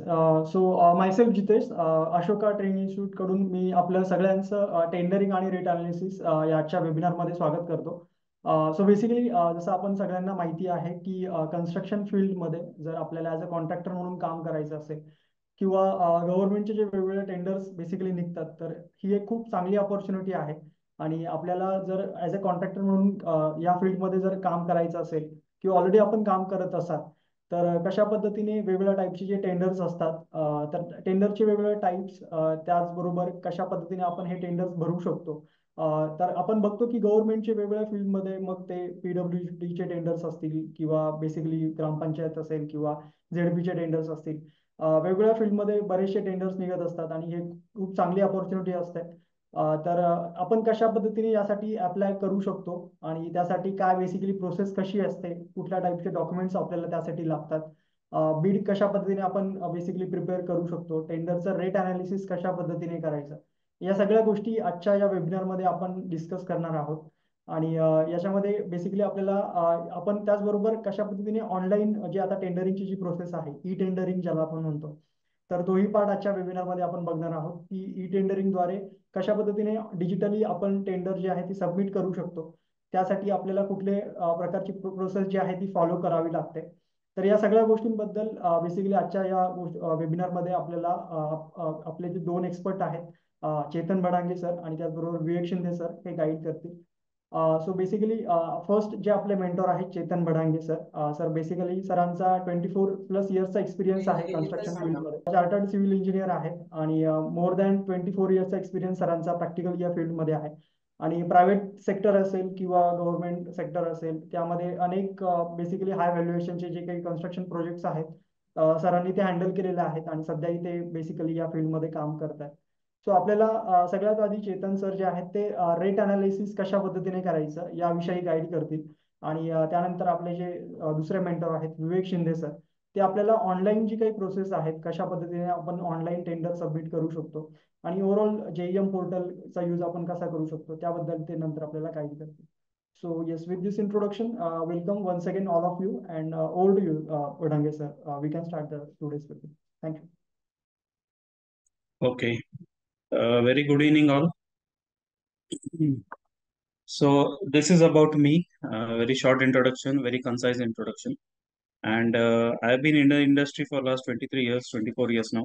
Myself Jitesh, Ashoka training institute कडून मी आपल्या सगळ्यांचं टेंडरिंग आणि रेट अनालिसिस याच्या वेबिनारमध्ये स्वागत करतो. सो बेसिकली जसं आपण सगळ्यांना माहिती आहे की कन्स्ट्रक्शन फील्डमध्ये जर आपल्याला ॲज अ कॉन्ट्रॅक्टर म्हणून काम करायचं असेल किंवा गव्हर्नमेंटचे जे वेगवेगळे टेंडर्स बेसिकली निघतात, तर ही एक खूप चांगली अपॉर्च्युनिटी आहे. आणि आपल्याला जर ॲज अ कॉन्ट्रॅक्टर म्हणून या फील्डमध्ये जर काम करायचं असेल किंवा ऑलरेडी आपण काम करत असाल, तर कशा पद्धतीने वेगवेगळ्या टाईपचे जे टेंडर्स असतात, तर टेंडरचे वेगवेगळे टाईप्स, त्याचबरोबर कशा पद्धतीने आपण हे टेंडर्स भरू शकतो. तर आपण बघतो की गव्हर्नमेंटचे वेगवेगळ्या फील्डमध्ये, मग ते PWDचे टेंडर्स असतील किंवा बेसिकली ग्रामपंचायत असेल किंवा ZP चे टेंडर्स असतील, वेगवेगळ्या फील्डमध्ये बरेचसे टेंडर्स निघत असतात आणि हे खूप चांगली अपॉर्च्युनिटी असते. तर आपण कशा पद्धतीने यासाठी अप्लाय करू शकतो आणि त्यासाठी काय बेसिकली प्रोसेस कशी असते, कुठल्या टाईपचे डॉक्युमेंट्स आपल्याला त्यासाठी लागतात, बीड कशा पद्धतीने आपण बेसिकली प्रिपेअर करू शकतो, टेंडरचं रेट अनालिसिस कशा पद्धतीने करायचं, या सगळ्या गोष्टी आजच्या या वेबिनारमध्ये आपण डिस्कस करणार आहोत. आणि याच्यामध्ये बेसिकली आपल्याला आपण त्याचबरोबर कशा पद्धतीने ऑनलाईन जे आता टेंडरिंगची जी प्रोसेस आहे, ई टेंडरिंग ज्याला आपण म्हणतो, तर तोही पार्ट आजच्या वेबिनारमध्ये आपण बघणार आहोत की ई टेंडरिंगद्वारे कशा पद्धतीने डिजिटली आपण टेंडर जे आहे ती सबमिट करू शकतो. त्यासाठी आपल्याला कुठले प्रकारची प्रोसेस जी आहे ती फॉलो करावी लागते. तर या सगळ्या गोष्टींबद्दल बेसिकली आजच्या या वेबिनारमध्ये आपल्याला आपले जे दोन एक्सपर्ट आहेत, चेतन बडांगे सर आणि त्याचबरोबर विवेक शिंदे सर, हे गाईड करतील. सो बेसिकली फर्स्ट जे आपले मेंटॉर आहेत चेतन बडांगे सर. सर बेसिकली सरांचा 24+ इयर्सचा एक्सपिरियन्स आहे कन्स्ट्रक्शन फील्डमध्ये. चार्टर्ड सिव्हिल इंजिनियर आहेत आणि मोर दॅन 24 इयर्सचा एक्सपिरियन्स सरांचा प्रॅक्टिकल या फील्डमध्ये आहे. आणि प्रायव्हेट सेक्टर असेल किंवा गव्हर्नमेंट सेक्टर असेल, त्यामध्ये अनेक बेसिकली हाय व्हॅल्युएशनचे जे काही कन्स्ट्रक्शन प्रोजेक्ट्स आहेत, सरांनी ते हँडल केलेले आहेत आणि सध्याही ते बेसिकली या फील्डमध्ये काम करत आहेत. सो आपल्याला सगळ्यात आधी चेतन सर जे आहेत ते रेट अनालिसिस कशा पद्धतीने करायचं याविषयी गाईड करतील. आणि त्यानंतर आपले जे दुसरे मेंटर आहेत विवेक शिंदे सर, ते आपल्याला ऑनलाईन जी काही प्रोसेस आहेत, कशा पद्धतीने आपण ऑनलाईन टेंडर सबमिट करू शकतो आणि ओव्हरऑल JEM पोर्टलचा यूज आपण कसा करू शकतो त्याबद्दल ते नंतर आपल्याला गाईड करतील. So yes, with this introduction, welcome once again all of you and over to you Wadange sir. We can start the today's webinar. Thank you. Okay. Very good evening, all. So this is about me. Very short introduction, very concise introduction. And I've been in the industry for last 23 years, 24 years now.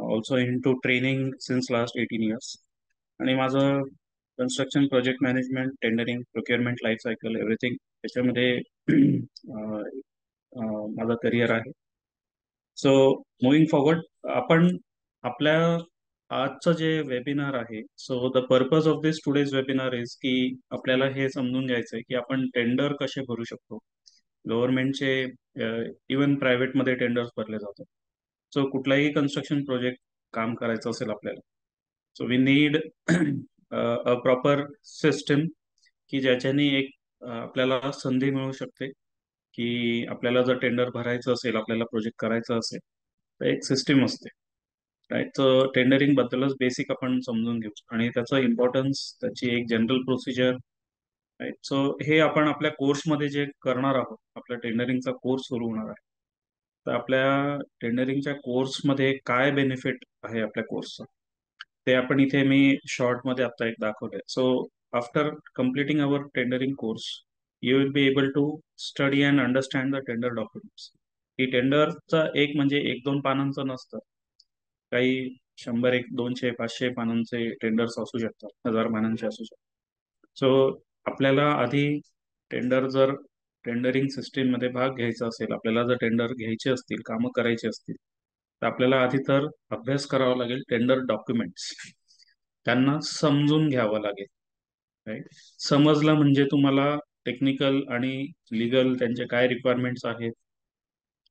Also into training since last 18 years. आणि माझं construction project management, tendering, procurement, life cycle, everything त्याच्यामध्ये अं, माझं career आहे. So moving forward, आपण आपल्या आजचं जे webinar आहे, so the purpose of this today's webinar is की आपल्याला हे समजून घ्यायचं आहे की आपण टेंडर कसे भरू शकतो. गव्हर्नमेंटचे इवन प्रायव्हेटमध्ये टेंडर्स भरले जातात. सो कुठलाही कन्स्ट्रक्शन प्रोजेक्ट काम करायचं असेल आपल्याला, so we need a proper system की ज्याच्याने एक आपल्याला संधी मिळू शकते की आपल्याला जर टेंडर भरायचं असेल, आपल्याला प्रोजेक्ट करायचा असेल, तर एक सिस्टीम असते. राईट. तर टेंडरिंग बद्दलच बेसिक आपण समजून घेऊ आणि त्याचं इम्पॉर्टन्स, त्याची एक जनरल प्रोसिजर. राईट. सो हे आपण आपल्या कोर्समध्ये जे करणार आहोत, आपल्या टेंडरिंगचा कोर्स सुरू होणार आहे. तर आपल्या टेंडरिंगच्या कोर्समध्ये काय बेनिफिट आहे आपल्या कोर्सचं, ते आपण इथे मी शॉर्टमध्ये आता एक दाखवलंय. So after completing our tendering course, you will be able to study and understand the tender documents. ही टेंडरचा एक म्हणजे 1-2 पानांचं नसतं. काही 100, 200, 500 पानांचे टेंडर्स असू शकतात, 1000 पानांचे असू शकतात. सो आपल्याला आधी टेंडर जर टेंडरिंग सिस्टीम मध्ये भाग घ्यायचा असेल, आपल्याला जर टेंडर घ्यायचे असतील, कामं करायची असतील, तर आपल्याला आधी तर अभ्यास करावा लागेल टेंडर डॉक्युमेंट्स. त्यांना समजून घ्यावं लागेल. राईट. समजलं म्हणजे तुम्हाला टेक्निकल आणि लिगल त्यांचे काय रिक्वायरमेंट्स आहेत,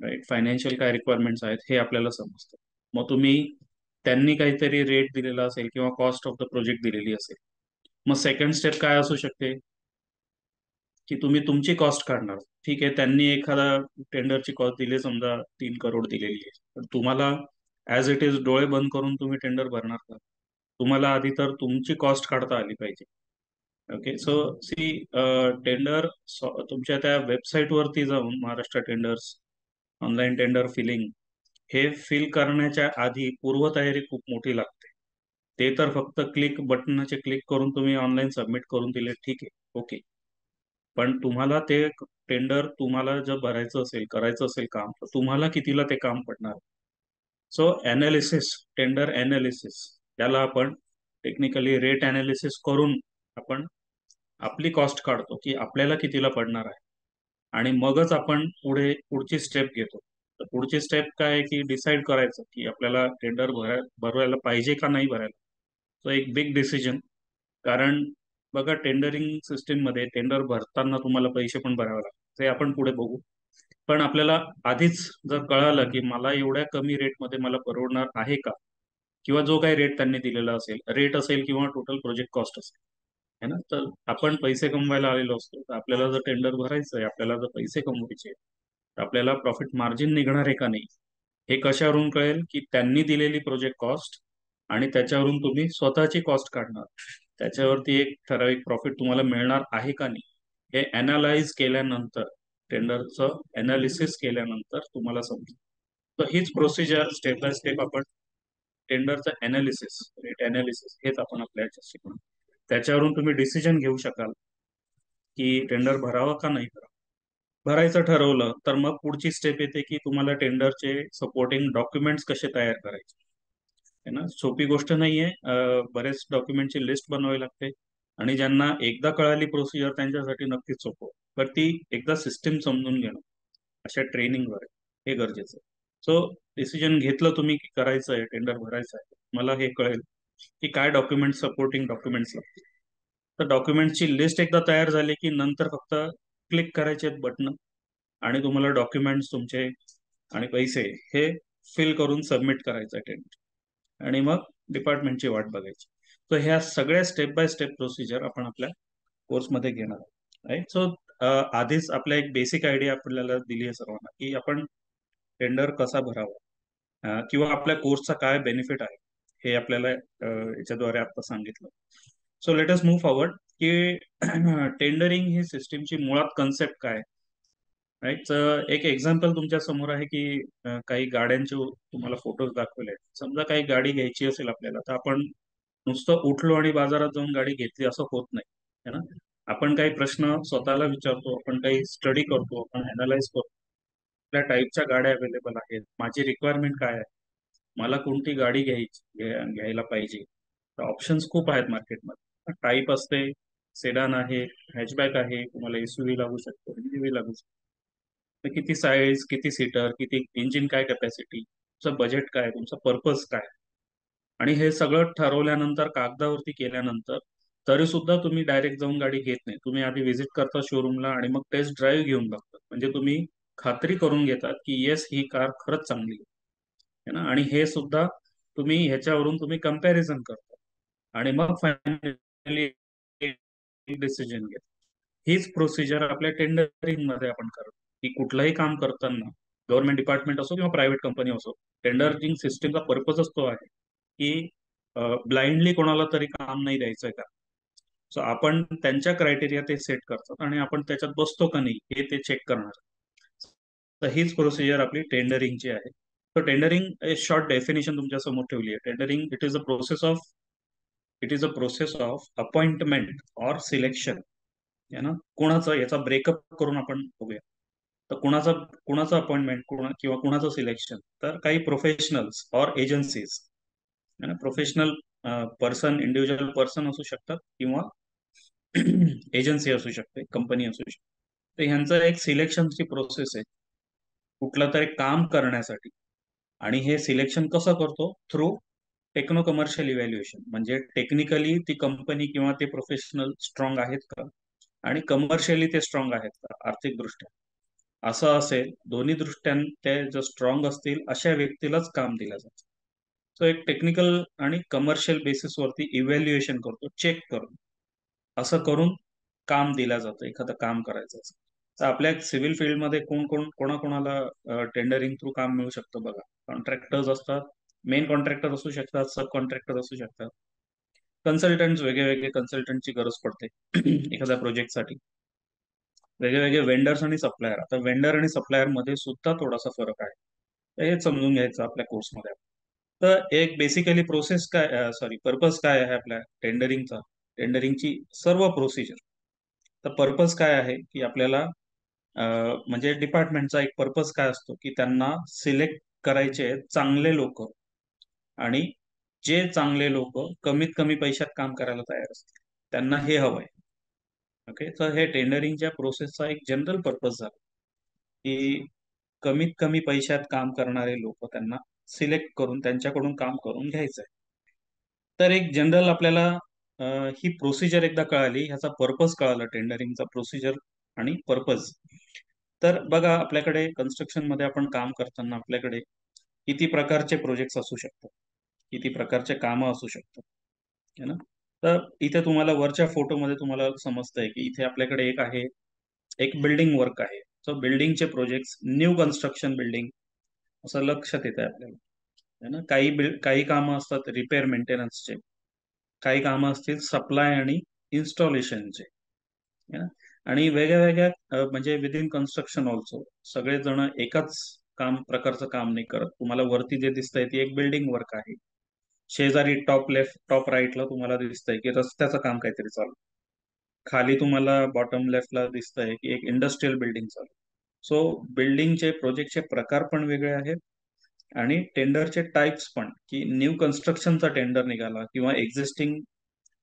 राईट, फायनान्शियल काय रिक्वायरमेंट्स आहेत, हे आपल्याला समजतं. मग तुम्ही त्यांनी काहीतरी रेट दिलेला असेल किंवा कॉस्ट ऑफ द प्रोजेक्ट दिलेली असेल, मग सेकंड स्टेप काय असू शकते की तुम्ही तुमची कॉस्ट काढणार. ठीक आहे, त्यांनी एखादा टेंडरची कॉस्ट दिली, समजा 3 करोड दिलेली आहे, तर तुम्हाला ऍज इट इज डोळे बंद करून तुम्ही टेंडर भरणार का? तुम्हाला आधी तर तुमची कॉस्ट काढता आली पाहिजे. ओके. सो सी, टेंडर तुमच्या त्या वेबसाईट वरती जाऊन, Maharashtra tenders online tender filling, हे फिल करण्याच्या आधी पूर्वतयारी खूप मोठी लागते. ते तर फक्त बटनाचे क्लिक करून तुम्ही ऑनलाईन सबमिट करून दिले, ठीक आहे, ओके. पण तुम्हाला ते टेंडर तुम्हाला जर भरायचं असेल, करायचं असेल काम, तर तुम्हाला कितीला ते काम पडणार. सो ॲनालिसिस, टेंडर ॲनालिसिस, त्याला आपण टेक्निकली रेट ॲनालिसिस करून आपण आपली कॉस्ट काढतो की आपल्याला कितीला पडणार आहे. आणि मगच आपण पुढची स्टेप घेतो. तर पुढची स्टेप काय आहे की डिसाईड करायचं की आपल्याला टेंडर भरवायला पाहिजे का नाही भरायला. तो एक बिग डिसिजन. कारण बघा, टेंडरिंग सिस्टीम मध्ये टेंडर भरताना तुम्हाला पैसे पण भरावे लागतात, ते आपण पुढे बघू. पण आपल्याला आधीच जर कळालं की मला एवढ्या कमी रेटमध्ये मला परवडणार आहे का, किंवा जो काही रेट त्यांनी दिलेला असेल, रेट असेल किंवा टोटल प्रोजेक्ट कॉस्ट असेल, है ना, तर आपण पैसे कमवायला आलेलो असतो. तर आपल्याला जर टेंडर भरायचं आहे, आपल्याला जर पैसे कमवायचे, तर आपल्याला प्रॉफिट मार्जिन निघणार आहे का नाही, हे कशावरून कळेल की त्यांनी दिलेली प्रोजेक्ट कॉस्ट आणि त्याच्यावरून तुम्ही स्वतःची कॉस्ट काढणार, त्याच्यावरती एक ठराविक प्रॉफिट तुम्हाला मिळणार आहे का नाही, हे अनालाइज केल्यानंतर, टेंडरचं अनालिसिस केल्यानंतर तुम्हाला समजेल. तर हीच प्रोसिजर स्टेप बाय स्टेप आपण टेंडरचं अनालिसिस, रेट अनालिसिस, हेच आपण आपल्या याच्यात शिकणार. त्याच्यावरून तुम्ही डिसिजन घेऊ शकाल की टेंडर भरावं का नाही भरावं. भरायचं ठरवलं तर मग पुढची स्टेप येते की तुम्हाला टेंडरचे सपोर्टिंग डॉक्युमेंट्स कसे तयार करायचे, है ना. सोपी गोष्ट नाहीये. बरेच डॉक्युमेंटची लिस्ट बनवावी लागते. आणि ज्यांना एकदा कळाली प्रोसिजर त्यांच्यासाठी नक्कीच सोपं, पण ती एकदा सिस्टीम समजून घेणं अशा ट्रेनिंगवर आहे, हे गरजेचं आहे. सो डिसिजन घेतलं तुम्ही की करायचं आहे, टेंडर भरायचं आहे, मला हे कळेल की काय डॉक्युमेंट, सपोर्टिंग डॉक्युमेंट्स लागतील. तर डॉक्युमेंटची लिस्ट एकदा तयार झाली की नंतर फक्त क्लिक करायचे आहेत बटन, आणि तुम्हाला डॉक्युमेंट्स तुमचे आणि पैसे हे फिल करून सबमिट करायचं आहे टेंडर, आणि मग डिपार्टमेंटची वाट बघायची. तर ह्या सगळ्या स्टेप बाय स्टेप प्रोसिजर आपण आपल्या कोर्समध्ये घेणार आहोत, राईट. सो आधीच आपल्या एक बेसिक आयडिया आपल्याला दिली आहे सर्वांना की आपण टेंडर कसा भरावा, किंवा आपल्या कोर्सचा काय बेनिफिट आहे, हे आपल्याला याच्याद्वारे आता सांगितलं. So let us move forward की टेंडरिंग ही सिस्टीमची मुळात कन्सेप्ट काय, राईट. तर एक एक्झाम्पल तुमच्या समोर आहे की काही गाड्यांचे तुम्हाला फोटोज दाखवले आहेत. समजा काही गाडी घ्यायची असेल आपल्याला, तर आपण नुसतं उठलो आणि बाजारात जाऊन गाडी घेतली असं होत नाही, है ना. आपण काही प्रश्न स्वतःला विचारतो, आपण काही स्टडी करतो, आपण अनालाइज करतो, कुठल्या टाईपच्या गाड्या अवेलेबल आहेत, माझी रिक्वायरमेंट काय आहे, मला कोणती गाडी घ्यायला पाहिजे. तर ऑप्शन्स खूप आहेत मार्केटमध्ये. टाईप असते, सेडान आहे, हॅचबॅक आहे, तुम्हाला एसयूव्ही लागू शकतो, एमयूव्ही लागू शकतो. तर किती साईज, किती सीटर, किती इंजिन, काय कॅपॅसिटी, तुमचं बजेट काय, तुमचा पर्पज काय, आणि हे सगळं ठरवल्यानंतर, कागदावरती केल्यानंतर, तरी सुद्धा तुम्ही डायरेक्ट जाऊन गाडी घेत नाही. तुम्ही आधी व्हिजिट करता शोरूमला आणि मग टेस्ट ड्राईव्ह घेऊन बघता. म्हणजे तुम्ही खात्री करून घेतात की येस, ही कार खरंच चांगली आहे ना. आणि हे सुद्धा तुम्ही ह्याच्यावरून तुम्ही कम्पॅरिझन करता आणि मग फायनली डिसिजन घ्या. हीच प्रोसिजर आपल्या टेंडरिंग मध्ये आपण करतो. की कुठलंही काम करताना, गव्हर्नमेंट डिपार्टमेंट असो किंवा प्रायव्हेट कंपनी असो, टेंडरिंग सिस्टीमचा पर्पजच तो आहे की ब्लाइंडली कोणाला तरी काम नाही द्यायचंय का. सो आपण त्यांच्या क्रायटेरिया ते सेट करतात आणि आपण त्याच्यात बसतो का नाही हे ते चेक करणार. तर हीच प्रोसिजर आपली टेंडरिंगची आहे. तर टेंडरिंग शॉर्ट डेफिनेशन तुमच्या समोर ठेवली आहे. Tendering it is a process of appointment or selection, है ना. कोणाचं, याचा ब्रेकअप करून आपण बघूया. तर कुणाचं अपॉइंटमेंट, किंवा कुणाचं सिलेक्शन, तर काही प्रोफेशनल्स ऑर एजन्सीज, है ना. प्रोफेशनल पर्सन, इंडिव्हिज्युअल पर्सन असू शकतात, किंवा एजन्सी असू शकते, कंपनी असू शकते. तर ह्यांचं एक सिलेक्शनची प्रोसेस आहे कुठलं तरी काम करण्यासाठी. आणि हे सिलेक्शन कसं करतो, थ्रू टेक्नो कमर्शियल इव्हॅल्युएशन. म्हणजे टेक्निकली ती कंपनी किंवा ते प्रोफेशनल स्ट्रॉंग आहेत का, आणि कमर्शियली ते स्ट्रॉंग आहेत का, आर्थिक दृष्ट्या. असं असेल, दोन्ही दृष्ट्या ते जर स्ट्रॉंग असतील, अशा व्यक्तीलाच काम दिलं जातं. सो एक टेक्निकल आणि कमर्शियल बेसिसवरती इव्हॅल्युएशन करतो, चेक करतो. असं करून काम दिलं जातं, एखादं काम करायचं असेल. तर आपल्या सिव्हिल फील्डमध्ये कोणाकोणाला टेंडरिंग थ्रू काम मिळू शकतं बघा. कॉन्ट्रॅक्टर्स असतात, मेन कॉन्ट्रॅक्टर असू शकतात, सब कॉन्ट्रॅक्टर असू शकतात, कन्सल्टंट, वेगळे वेगळे कन्सल्टंटची गरज पडते एखाद्या प्रोजेक्टसाठी, वेगळे वेगळे वेंडर्स आणि सप्लायर. आता वेंडर आणि सप्लायर मध्ये सुद्धा थोडासा फरक आहे. हे समजून घ्यायचं आपल्या कोर्समध्ये. तर एक बेसिकली प्रोसेस काय, सॉरी, पर्पज काय आहे आपल्या टेंडरिंगचा, टेंडरिंगची सर्व प्रोसिजर. तर पर्पज काय आहे की आपल्याला म्हणजे डिपार्टमेंटचा एक पर्पज काय असतो की त्यांना सिलेक्ट करायचे चांगले लोक, आणि जे चांगले लोक कमीत कमी पैशात काम करायला तयार असतील त्यांना हे हवंय. ओके, तर हे टेंडरिंगच्या प्रोसेसचा एक जनरल पर्पज झाला की कमीत कमी पैशात काम करणारे लोक त्यांना सिलेक्ट करून त्यांच्याकडून काम करून घ्यायचंय. तर एक जनरल आपल्याला ही प्रोसिजर एकदा कळाली, ह्याचा पर्पज कळाला, टेंडरिंगचा प्रोसिजर आणि पर्पज. तर बघा, आपल्याकडे कन्स्ट्रक्शन मध्ये आपण काम करताना आपल्याकडे किती प्रकारचे प्रोजेक्ट्स असू शकतात, किती प्रकारचे कामं असू शकतात, है ना. तर इथे तुम्हाला वरच्या फोटोमध्ये तुम्हाला समजतंय की इथे आपल्याकडे एक आहे, एक बिल्डिंग वर्क आहे. सो बिल्डिंगचे प्रोजेक्ट्स, न्यू कन्स्ट्रक्शन बिल्डिंग असं लक्षात येत आहे आपल्याला, है ना. काही कामं असतात रिपेअर मेंटेनन्सचे, काही कामं असतील सप्लाय आणि इन्स्टॉलेशनचे, है ना. आणि वेगळ्या वेगळ्या म्हणजे विदिन कन्स्ट्रक्शन ऑल्सो सगळेजण एकाच प्रकारचं काम नाही करत. तुम्हाला वरती जे दिसतंय ती एक बिल्डिंग वर्क आहे. शेजारी टॉप लेफ्ट टॉप राईटला तुम्हाला दिसतंय की रस्त्याचं काम काहीतरी चालू. खाली तुम्हाला बॉटम लेफ्टला दिसतंय की एक इंडस्ट्रियल बिल्डिंग चालू. सो बिल्डिंगचे प्रोजेक्टचे प्रकार पण वेगळे आहेत, आणि टेंडरचे टाइप्स पण, की न्यू कन्स्ट्रक्शनचा टेंडर निघाला किंवा एक्झिस्टिंग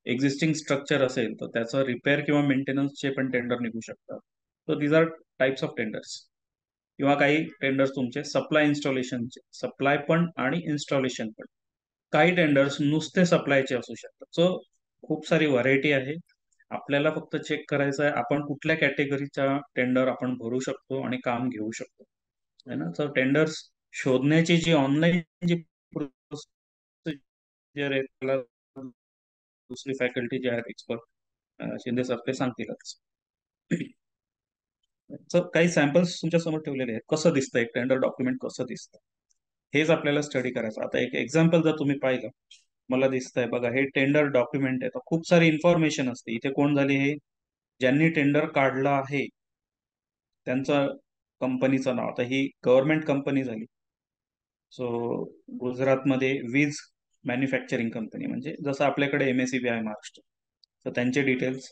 एक्झिस्टिंग स्ट्रक्चर असेल तर त्याचं रिपेअर किंवा मेंटेनन्सचे पण टेंडर निघू शकतात. So these are types of tenders. किंवा काही टेंडर्स तुमचे सप्लाय इन्स्टॉलेशनचे, सप्लाय पण आणि इन्स्टॉलेशन पण. काही टेंडर्स नुसते सप्लायचे असू शकतात. सो खूप सारी व्हरायटी आहे. आपल्याला फक्त चेक करायचं आहे आपण कुठल्या कॅटेगरीचा टेंडर आपण भरू शकतो आणि काम घेऊ शकतो, है ना. तर टेंडर्स शोधण्याची जी ऑनलाईन जी प्रोसिजर आहे त्याला दुसरी फॅकल्टी जे आहेत एक्सपर्ट शिंदे सर ते सांगतीलच. तर काही सॅम्पल्स तुमच्या समोर ठेवलेले आहेत, कसं दिसतं एक टेंडर डॉक्युमेंट, कसं दिसतं हेच आपल्याला स्टडी करायचं. आता एक एक्झाम्पल जर तुम्ही पाहिलं, मला दिसतंय बघा, हे टेंडर डॉक्युमेंट आहे. तर खूप सारी इन्फॉर्मेशन असते इथे. कोण झाली हे, ज्यांनी टेंडर काढलं आहे त्यांचं कंपनीचं नाव. आता ही गव्हर्नमेंट कंपनी झाली. सो गुजरातमध्ये वीज मॅन्युफॅक्चरिंग कंपनी, म्हणजे जसं आपल्याकडे MSEB आहे महाराष्ट्र, तर त्यांचे डिटेल्स,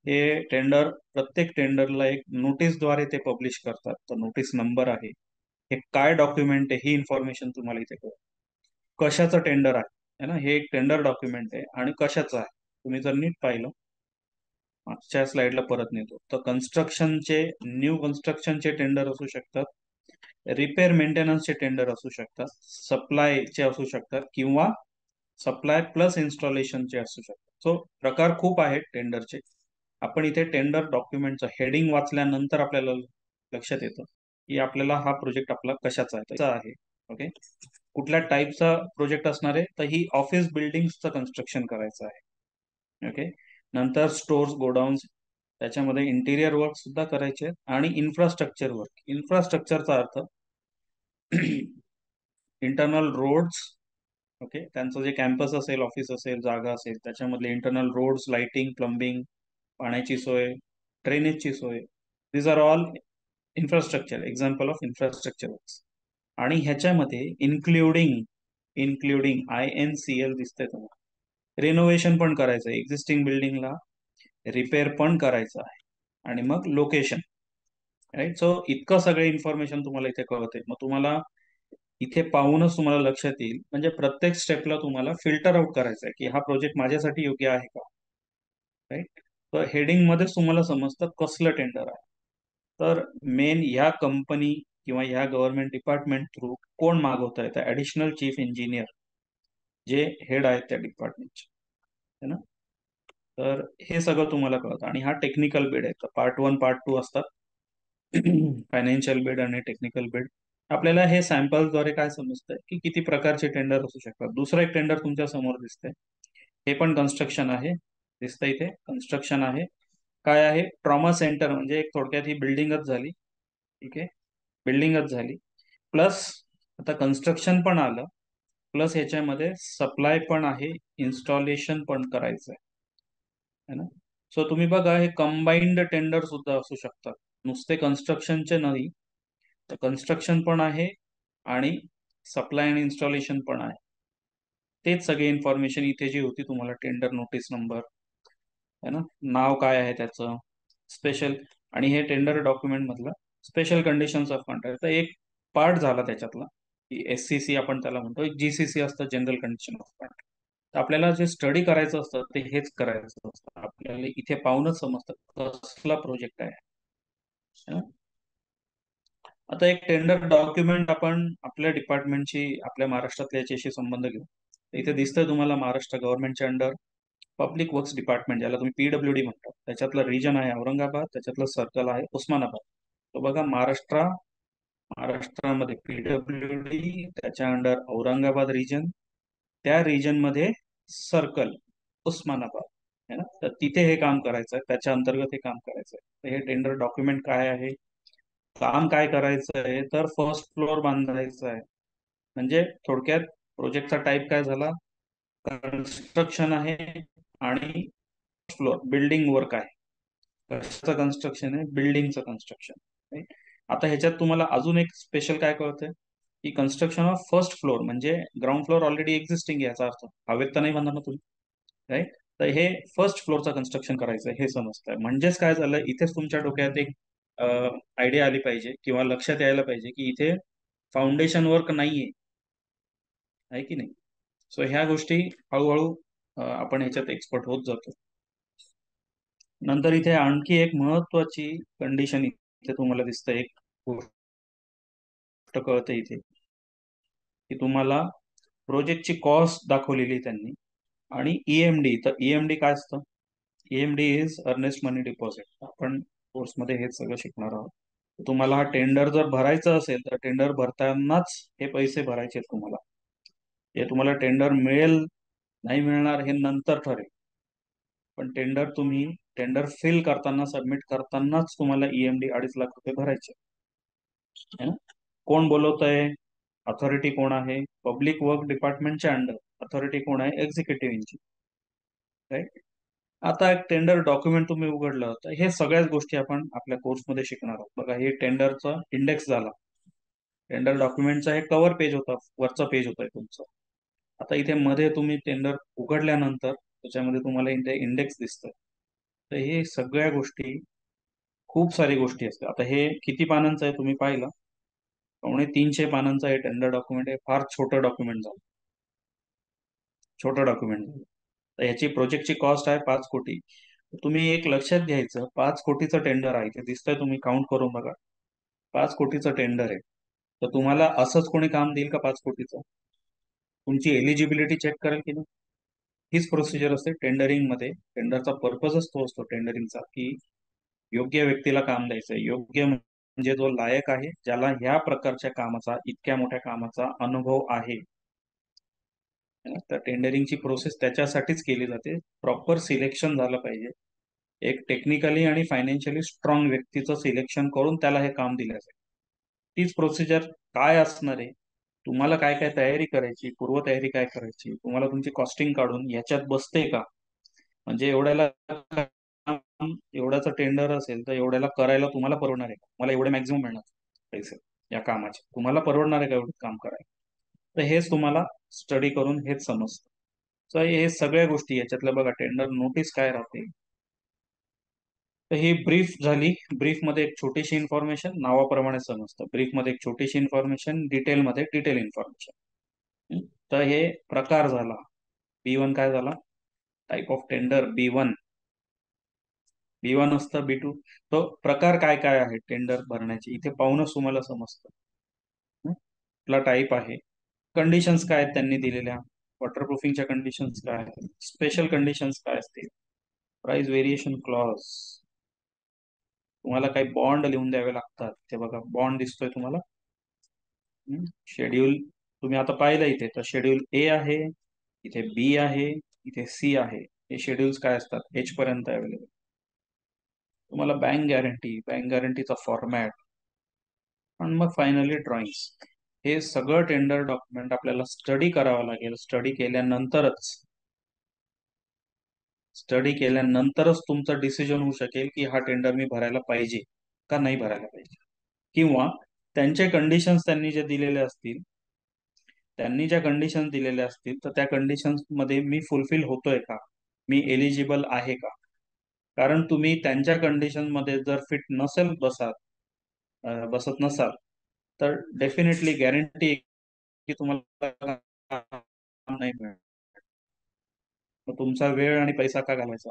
हे टेंडर, प्रत्येक टेंडरला एक नोटीसद्वारे ते पब्लिश करतात. तर नोटीस नंबर आहे, हे काय डॉक्युमेंट आहे ही इन्फॉर्मेशन तुम्हाला इथे कळेल. कशाचं टेंडर आहे, है ना, हे एक टेंडर डॉक्युमेंट आहे आणि कशाचं आहे. तुम्ही जर नीट पाहिलं, मागच्या स्लाइडला परत नेतो, तर कन्स्ट्रक्शनचे, न्यू कन्स्ट्रक्शनचे टेंडर असू शकतात, रिपेअर मेंटेनन्सचे टेंडर असू शकतात, सप्लायचे असू शकतात, किंवा सप्लाय प्लस इन्स्टॉलेशनचे असू शकतात. सो प्रकार खूप आहेत टेंडरचे. आपण इथे टेंडर डॉक्युमेंटचं हेडिंग वाचल्यानंतर आपल्याला लक्षात येतं की आपल्याला हा प्रोजेक्ट आपला कशाचा आहे, त्याचा आहे. ओके, कुठल्या टाईपचा प्रोजेक्ट असणार आहे, तर ही ऑफिस बिल्डिंगचं कन्स्ट्रक्शन करायचं आहे. ओके, नंतर स्टोर्स, गोडाऊन्स, त्याच्यामध्ये इंटिरियर वर्क सुद्धा करायचे आहेत, आणि इन्फ्रास्ट्रक्चर वर्क. इन्फ्रास्ट्रक्चरचा अर्थ इंटरनल रोड्स. ओके, त्यांचं जे कॅम्पस असेल, ऑफिस असेल, जागा असेल, त्याच्यामधले इंटरनल रोड्स, लाइटिंग, प्लंबिंग, पाण्याची सोय, ड्रेनेजची सोय, these are all infrastructure, example of infrastructure works. आणि ह्याच्यामध्ये इन्क्लुडिंग, INCL दिसतंय तुम्हाला, रिनोव्हेशन पण करायचं आहे एक्झिस्टिंग बिल्डिंगला, रिपेअर पण करायचं आहे, आणि मग लोकेशन. राईट. सो इतकं सगळे इन्फॉर्मेशन तुम्हाला इथे कळते. मग तुम्हाला इथे पाहूनच तुम्हाला लक्षात येईल, म्हणजे प्रत्येक स्टेपला तुम्हाला फिल्टर आउट करायचं आहे की हा प्रोजेक्ट माझ्यासाठी योग्य आहे का. राईट. तर हेडिंग मध्येच तुम्हाला समजतं कसलं टेंडर आहे. तर मेन ह्या कंपनी किंवा ह्या गव्हर्नमेंट डिपार्टमेंट थ्रू कोण मागवत आहे, तर ऍडिशनल चीफ इंजिनियर जे हेड आहेत त्या डिपार्टमेंटचे, है ना. तर हे सगळं तुम्हाला कळतं. आणि हा टेक्निकल बिड आहे. तर पार्ट 1, पार्ट 2 असतात, फायनान्शियल बिड आणि टेक्निकल बिड. आपल्याला हे सॅम्पल्सद्वारे काय समजतंय की किती प्रकारचे टेंडर असू शकतात. दुसरं एक टेंडर तुमच्या समोर दिसतंय, हे पण कन्स्ट्रक्शन आहे. दिसतंय इथे कन्स्ट्रक्शन आहे. काय आहे, ट्रॉमा सेंटर, म्हणजे एक थोडक्यात ही बिल्डिंगच झाली. ठीक आहे, बिल्डिंगच झाली, प्लस आता कन्स्ट्रक्शन पण आलं, प्लस ह्याच्यामध्ये सप्लाय पण आहे, इन्स्टॉलेशन पण करायचं आहे ना. सो तुम्ही बघा, हे कंबाईंड टेंडर सुद्धा असू शकतात, नुसते कन्स्ट्रक्शनचे नाही. तर कन्स्ट्रक्शन पण आहे, आणि सप्लाय आणि इन्स्टॉलेशन पण आहे. तेच सगळे इन्फॉर्मेशन इथे जी होती तुम्हाला, टेंडर नोटीस नंबर है ना, नाव काय आहे त्याचं, स्पेशल, आणि हे टेंडर डॉक्युमेंट मधलं स्पेशल कंडिशन्स ऑफ कॉन्ट्रॅक्ट. तर एक पार्ट झाला त्याच्यातला की SCC आपण त्याला म्हणतो, एक GCC असतं, जनरल कंडिशन ऑफ कॉन्ट्रॅक्ट. तर आपल्याला जे स्टडी करायचं असतं ते हेच करायचं असतं. आपल्याला इथे पाहूनच समजतं कसला प्रोजेक्ट आहे है ना. आता एक टेंडर डॉक्युमेंट आपण आपल्या डिपार्टमेंटची, आपल्या महाराष्ट्रातल्या याच्याशी संबंध घेऊ. इथे दिसतंय तुम्हाला महाराष्ट्र गव्हर्नमेंटच्या अंडर पब्लिक वर्क्स डिपार्टमेंट, ज्याला तुम्ही PWD म्हणतात, त्याच्यातलं रिजन आहे औरंगाबाद, त्याच्यातलं सर्कल आहे उस्मानाबाद. तो बघा, महाराष्ट्रामध्ये PWD, त्याच्या अंडर औरंगाबाद रिजन, त्या रिजन मध्ये सर्कल उस्मानाबाद है ना. तर तिथे हे काम करायचं आहे, त्याच्या अंतर्गत हे काम करायचं आहे. तर हे टेंडर डॉक्युमेंट काय आहे, काम काय करायचं आहे, तर फर्स्ट फ्लोअर बांधायचं आहे. म्हणजे थोडक्यात प्रोजेक्टचा टाईप काय झाला, कन्स्ट्रक्शन आहे आणि फ्लोअर बिल्डिंग वर्क आहे. कशाचं कन्स्ट्रक्शन आहे, बिल्डिंगचं कन्स्ट्रक्शन. आता ह्याच्यात तुम्हाला अजून एक स्पेशल काय कळतंय की कन्स्ट्रक्शन ऑफ फर्स्ट फ्लोअर, म्हणजे ग्राउंड फ्लोअर ऑलरेडी एक्झिस्टिंग आहे याचा अर्थ, हवेत तर नाही बांधणार ना तुम्ही, राईट. तर हे फर्स्ट फ्लोअरचं कन्स्ट्रक्शन करायचं हे समजतंय. म्हणजेच काय झालं, इथेच तुमच्या डोक्यात एक आयडिया आली पाहिजे किंवा लक्षात यायला पाहिजे की इथे फाउंडेशन वर्क नाहीये, आहे की नाही. सो ह्या गोष्टी हळूहळू आपण ह्याच्यात एक्सपर्ट होत जातो. नंतर इथे आणखी एक महत्वाची कंडिशन इथे तुम्हाला दिसतं, एक गोष्ट कळते इथे की तुम्हाला प्रोजेक्टची कॉस्ट दाखवलेली आहे त्यांनी, आणि EMD. तर EMD काय असतं, EMD is earnest money deposit. आपण कोर्समध्ये हेच सगळं शिकणार आहोत. तर तुम्हाला हा टेंडर जर भरायचं असेल तर टेंडर भरतानाच हे पैसे भरायचे आहेत तुम्हाला. हे तुम्हाला टेंडर मिळेल नाही मिळणार हे नंतर ठरेल, पण टेंडर फिल करताना, सबमिट करतानाच तुम्हाला EMD 2.5 लाख रुपये भरायचे है ना. कोण बोलवत आहे, अथॉरिटी कोण आहे, पब्लिक वर्क डिपार्टमेंटच्या अंडर अथॉरिटी कोण आहे, एक्झिक्युटिव्ह इंजिनियर, राईट. आता एक टेंडर डॉक्युमेंट तुम्ही उघडलं तर हे सगळ्याच गोष्टी आपण आपल्या कोर्समध्ये शिकणार आहोत. बघा, हे टेंडरचा इंडेक्स झाला, टेंडर डॉक्युमेंटचा हे कव्हर पेज होता, वरचा पेज होता तुमचा. आता इथे मध्ये तुम्ही टेंडर उघडल्यानंतर त्याच्यामध्ये तुम्हाला इथे इंडेक्स दिसतं. तर हे सगळ्या गोष्टी, खूप सारी गोष्टी असतात. आता हे किती पानांचं आहे तुम्ही पाहिलं, 350 पानांचं हे टेंडर डॉक्युमेंट आहे. फार छोटं डॉक्युमेंट झालं, छोटं डॉक्युमेंट झालं. तर ह्याची प्रोजेक्टची कॉस्ट आहे 5 कोटी. तुम्ही एक लक्षात घ्यायचं, 5 कोटीचं टेंडर आहे, ते दिसतंय, तुम्ही काउंट करून बघा, 5 कोटीचं टेंडर आहे. तर तुम्हाला असंच कोणी काम देईल का 5 कोटीचं? तुमची एलिजिबिलिटी चेक करेल की नाही. हीच प्रोसिजर असते टेंडरिंग मध्ये. टेंडरचा पर्पजच तो असतो टेंडरिंगचा, की योग्य व्यक्तीला काम द्यायचं. योग्य म्हणजे जो लायक आहे, ज्याला ह्या प्रकारच्या कामाचा, इतक्या मोठ्या कामाचा अनुभव आहे. तर टेंडरिंगची प्रोसेस त्याच्यासाठीच केली जाते, प्रॉपर सिलेक्शन झालं पाहिजे. एक टेक्निकली आणि फायनान्शियली स्ट्रॉंग व्यक्तीचं सिलेक्शन करून त्याला हे काम दिलं जाईल. तीच प्रोसिजर काय असणार आहे, तुम्हाला काय काय तयारी करायची, पूर्वतयारी काय करायची, तुम्हाला तुमची कॉस्टिंग काढून ह्याच्यात बसते का, म्हणजे एवढ्याला एवढ्याचं टेंडर असेल तर एवढ्याला करायला तुम्हाला परवडणार आहे का, मला एवढे मॅक्झिमम मिळणार पैसे या कामाचे, तुम्हाला परवडणार आहे का एवढं काम करायला. तर हेच तुम्हाला स्टडी करून हेच समजतं. तर हे सगळ्या गोष्टी याच्यातल्या बघा, टेंडर नोटीस काय राहते. तर ही ब्रीफ झाली. ब्रीफ मध्ये एक छोटीशी इन्फॉर्मेशन, नावाप्रमाणे समजतं, ब्रीफ मध्ये एक छोटीशी इन्फॉर्मेशन, डिटेल मध्ये डिटेल इन्फॉर्मेशन. तर हे प्रकार झाला. B1 काय झाला, type of tender B1. B1 असतं, B2. तो प्रकार काय काय आहे टेंडर भरण्याचे, इथे पाहूनच तुम्हाला समजतं. आपला टाईप आहे, कंडिशन्स काय आहेत त्यांनी दिलेल्या, वॉटरप्रूफिंगच्या कंडिशन्स काय आहेत, स्पेशल कंडिशन्स काय असतील, प्राइस व्हेरिएशन क्लॉज, तुम्हाला काही बॉन्ड लिहून द्यावे लागतात. ते बघा, बॉन्ड दिसतोय तुम्हाला. शेड्यूल तुम्ही आता पाहिलं इथे, तर शेड्यूल A आहे, इथे B आहे, इथे C आहे. हे शेड्यूल्स काय असतात, H पर्यंत अवेलेबल. तुम्हाला बँक गॅरंटीचा फॉर्मॅट, आणि मग फायनली ड्रॉइंग्स. हे सगळं टेंडर डॉक्युमेंट आपल्याला स्टडी करावं लागेल. स्टडी केल्यानंतरच तुमचं डिसिजन होऊ शकेल की हा टेंडर मी भरायला पाहिजे का नाही भरायला पाहिजे. किंवा त्यांचे कंडिशन्स त्यांनी ज्या कंडिशन्स दिलेल्या असतील तर त्या कंडिशन्स मध्ये मी फुलफिल होतोय का, मी एलिजिबल आहे का. कारण तुम्ही त्यांच्या कंडिशन मध्ये जर फिट बसत नसाल, तर डेफिनेटली गॅरंटी की तुम्हाला काम नाही मिळणार. मग तुमचा वेळ आणि पैसा का घालायचा,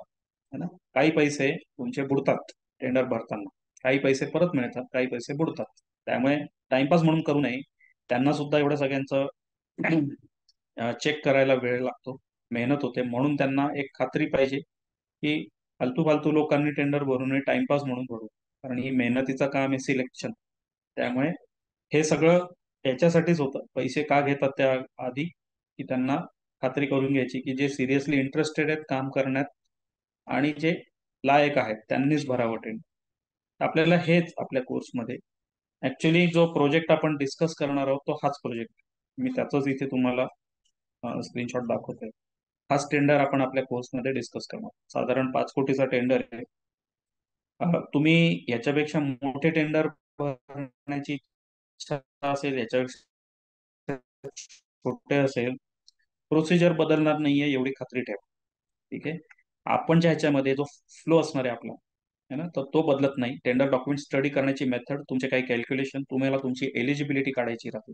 है ना. काही पैसे तुमचे बुडतात टेंडर भरताना, काही पैसे परत मिळतात, काही पैसे बुडतात. त्यामुळे टाइमपास म्हणून करू नये. त्यांना सुद्धा एवढं सगळ्यांचं चेक करायला वेळ लागतो, मेहनत होते. म्हणून त्यांना एक खात्री पाहिजे की फालतू फालतू लोकांनी टेंडर भरू नये, टाइमपास म्हणून भरू. कारण ही मेहनतीचं काम आहे, सिलेक्शन. त्यामुळे हे सगळं याच्यासाठीच होतं. पैसे का घेतात त्या आधी, की त्यांना खात्री करून घ्यायची की जे सिरियसली इंटरेस्टेड आहेत काम करण्यात आणि जे लायक आहेत त्यांनीच भरावं टेंडर. आपल्याला हेच आपल्या कोर्समध्ये ऍक्च्युली जो प्रोजेक्ट आपण डिस्कस करणार आहोत तो हाच प्रोजेक्ट. मी त्याचाच इथे तुम्हाला स्क्रीनशॉट दाखवतोय. हाच टेंडर आपण आपल्या कोर्समध्ये डिस्कस करणार. साधारण 5 कोटीचा टेंडर आहे. तुम्ही याच्यापेक्षा मोठे टेंडर भरण्याची इच्छा असेल, याच्यापेक्षा छोटे असेल, प्रोसिजर बदलणार नाहीये एवढी खात्री ठेवा. ठीक आहे. आपण ज्या ह्याच्यामध्ये जो फ्लो असणार आहे आपला, है ना, तर तो बदलत नाही. टेंडर डॉक्युमेंट स्टडी करण्याची मेथड, तुमचे काही कॅल्क्युलेशन, तुम्हाला तुमची एलिजिबिलिटी काढायची राहते,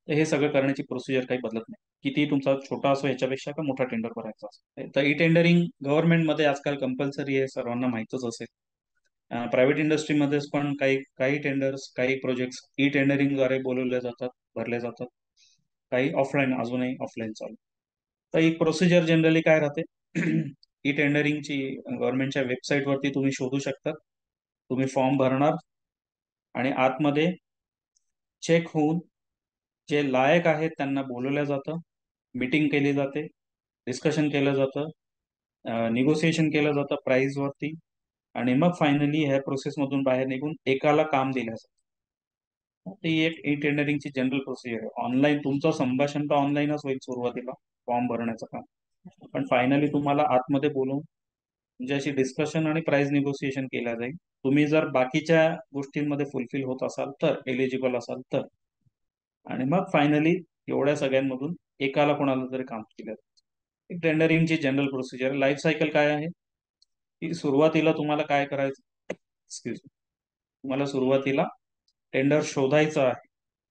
तर हे सगळं करण्याची प्रोसिजर काही बदलत नाही. किती तुमचा छोटा असो ह्याच्यापेक्षा का मोठा टेंडर भरायचा असो. तर ई टेंडरिंग गव्हर्नमेंटमध्ये आजकाल कंपल्सरी आहे, सर्वांना माहीतच असेल. प्रायव्हेट इंडस्ट्रीमध्ये पण काही काही टेंडर्स, काही प्रोजेक्ट्स ई टेंडरिंगद्वारे बोलवले जातात, भरले जातात. काही ऑफलाईन, अजूनही ऑफलाईन चालू. तर एक प्रोसिजर जनरली काय राहते, ई टेंडरिंगची गव्हर्नमेंटच्या वेबसाईटवरती तुम्ही शोधू शकता. तुम्ही फॉर्म भरणार आणि आतमध्ये चेक होऊन जे लायक आहेत त्यांना बोलवलं जातं, मीटिंग केली जाते, डिस्कशन केलं जातं, निगोसिएशन केलं जातं प्राइसवरती, आणि मग फायनली ह्या प्रोसेसमधून बाहेर निघून एकाला काम दिलं जातं. ती एक ई टेंडरिंगची जनरल प्रोसिजर आहे. ऑनलाईन तुमचं संभाषण तर ऑनलाईनच होईल सुरुवातीला, फॉर्म भरण्याचं काम. पण फायनली तुम्हाला आतमध्ये बोलून म्हणजे अशी डिस्कशन आणि प्राइस निगोसिएशन केल्या जाईल. तुम्ही जर बाकीच्या गोष्टींमध्ये फुलफिल होत असाल तर, एलिजिबल असाल तर, आणि मग फायनली एवढ्या सगळ्यांमधून एकाला कोणाला तरी काम केलं जातं. टेंडरिंगची जनरल प्रोसिजर. लाईफ सायकल काय आहे, की सुरुवातीला तुम्हाला काय करायचं, एक्सक्यूज, तुम्हाला सुरुवातीला टेंडर शोधायचं आहे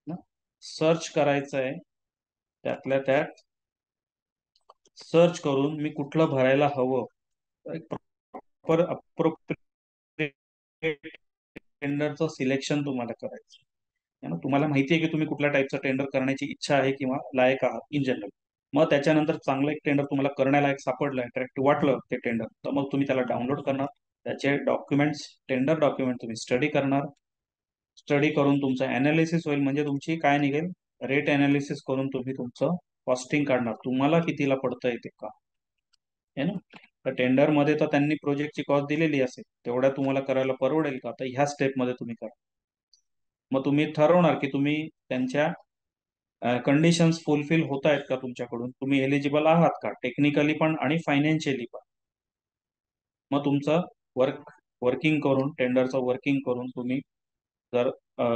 ना, सर्च करायचं आहे. त्यातल्या त्यात सर्च करून मी कुठलं भरायला हवं, तर एक प्रॉपर अप्रोप्रिएट टेंडरचं सिलेक्शन तुम्हाला करायचं आहे ना. तुम्हाला माहिती आहे की तुम्ही कुठल्या टाईपचं टेंडर करण्याची इच्छा आहे किंवा लायक आहात इन जनरल. मग त्याच्यानंतर चांगलं एक टेंडर तुम्हाला करण्यालायक सापडलं, अट्रॅक्टिव्ह वाटलं ते टेंडर, तर मग तुम्ही त्याला डाउनलोड करणार. त्याचे डॉक्युमेंट्स, टेंडर डॉक्युमेंट तुम्ही स्टडी करणार. स्टडी करून तुमचं अनालिसिस होईल, म्हणजे तुमची काय निघेल, रेट अनालिसिस करून तुम्ही तुमचं कॉस्टिंग काढणार, तुम्हाला कितीला पडतंय ते का, है ना. तर टेंडर मध्ये तर त्यांनी प्रोजेक्टची कॉस्ट दिलेली असेल, तेवढ्या तुम्हाला करायला परवडेल का, तर ह्या स्टेपमध्ये तुम्ही करा. मग तुम्ही ठरवणार की तुम्ही त्यांच्या कंडिशन्स फुलफिल होत आहेत का तुमच्याकडून, तुम्ही एलिजिबल आहात का टेक्निकली पण आणि फायनान्शियली पण. मग तुमचं वर्किंग करून, टेंडरचं वर्किंग करून तुम्ही जर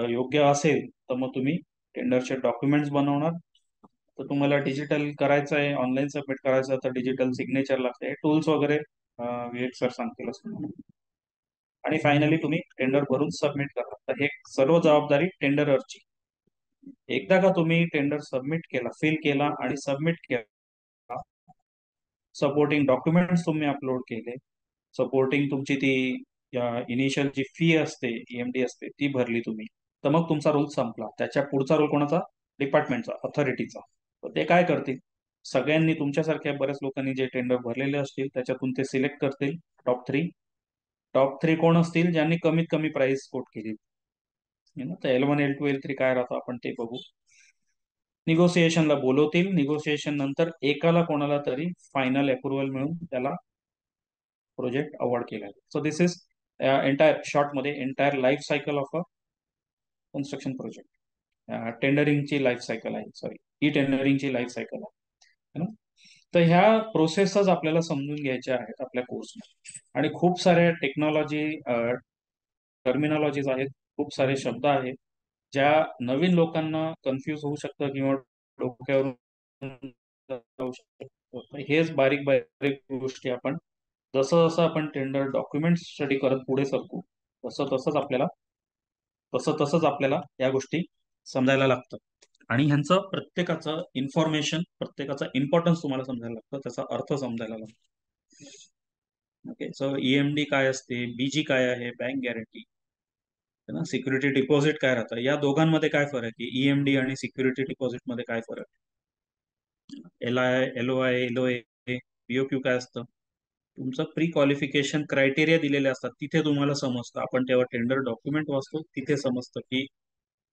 योग्य असेल तर मग तुम्ही टेंडरचे डॉक्युमेंट्स बनवणार. तर तुम्हाला डिजिटल करायचं आहे, ऑनलाईन सबमिट करायचं तर डिजिटल सिग्नेचर लागते, टूल्स वगैरे विवेक सर सांगतील असं. आणि फायनली तुम्ही टेंडर भरून सबमिट करा. तर हे सर्व जबाबदारी टेंडररची. एकदा का तुम्ही टेंडर सबमिट केला, फिल केला आणि सबमिट केला, सपोर्टिंग डॉक्युमेंट्स तुम्ही अपलोड केले, सपोर्टिंग तुमची ती इनिशियल जी फी असते, ईएमडी असते, ती भरली तुम्ही, तर मग तुमचा रोल संपला. त्याच्या पुढचा रोल कोणाचा, डिपार्टमेंटचा, अथॉरिटीचा. तर ते काय करतील, सगळ्यांनी तुमच्यासारख्या बऱ्याच लोकांनी जे टेंडर भरलेले असतील त्याच्यातून ते सिलेक्ट करतील टॉप 3. टॉप 3 कोण असतील, ज्यांनी कमीत कमी प्राइस कोट केली ना. तर L1, L2, L3 काय राहतं आपण ते बघू. निगोसिएशनला बोलवतील. निगोसिएशन नंतर एकाला कोणाला तरी फायनल अप्रुव्हल मिळून त्याला प्रोजेक्ट अवॉर्ड केला. So this is entire short मध्ये entire life cycle of a construction project. टेंडरिंगची लाईफ सायकल आहे, सॉरी, ई टेंडरिंगची लाईफ सायकल आहे ना. तर ह्या प्रोसेसच आपल्याला समजून घ्यायच्या आहेत आपल्या कोर्समध्ये. आणि खूप साऱ्या टेक्नॉलॉजी, टर्मिनॉलॉजीज आहेत, खूप सारे शब्द आहेत ज्या नवीन लोकांना कन्फ्यूज होऊ शकतं किंवा डोक्यावरून जाऊ शकतं. तर हेच बारीक बारीक गोष्टी आपण जसं जसं आपण टेंडर डॉक्युमेंट स्टडी करत पुढे सरकू तसं तसंच आपल्याला या गोष्टी समजायला लागतं. आणि ह्यांचं प्रत्येकाचं इन्फॉर्मेशन, प्रत्येकाचा इम्पॉर्टन्स तुम्हाला समजायला लागतं, त्याचा अर्थ समजायला लागतो. ओके, सो ईएमडी काय असते, बीजी काय आहे, बँक गॅरंटी, ना सिक्युरिटी डिपॉझिट काय राहतं, या दोघांमध्ये काय फरक आहे, ईएमडी आणि सिक्युरिटी डिपॉझिट मध्ये काय फरक आहे, एलओआय पीओक्यू काय असतं, तुमचं प्री क्वालिफिकेशन क्रायटेरिया दिलेले असतात, तिथे तुम्हाला समजतं. आपण तेव्हा टेंडर डॉक्युमेंट वाचतो, तिथे समजतं की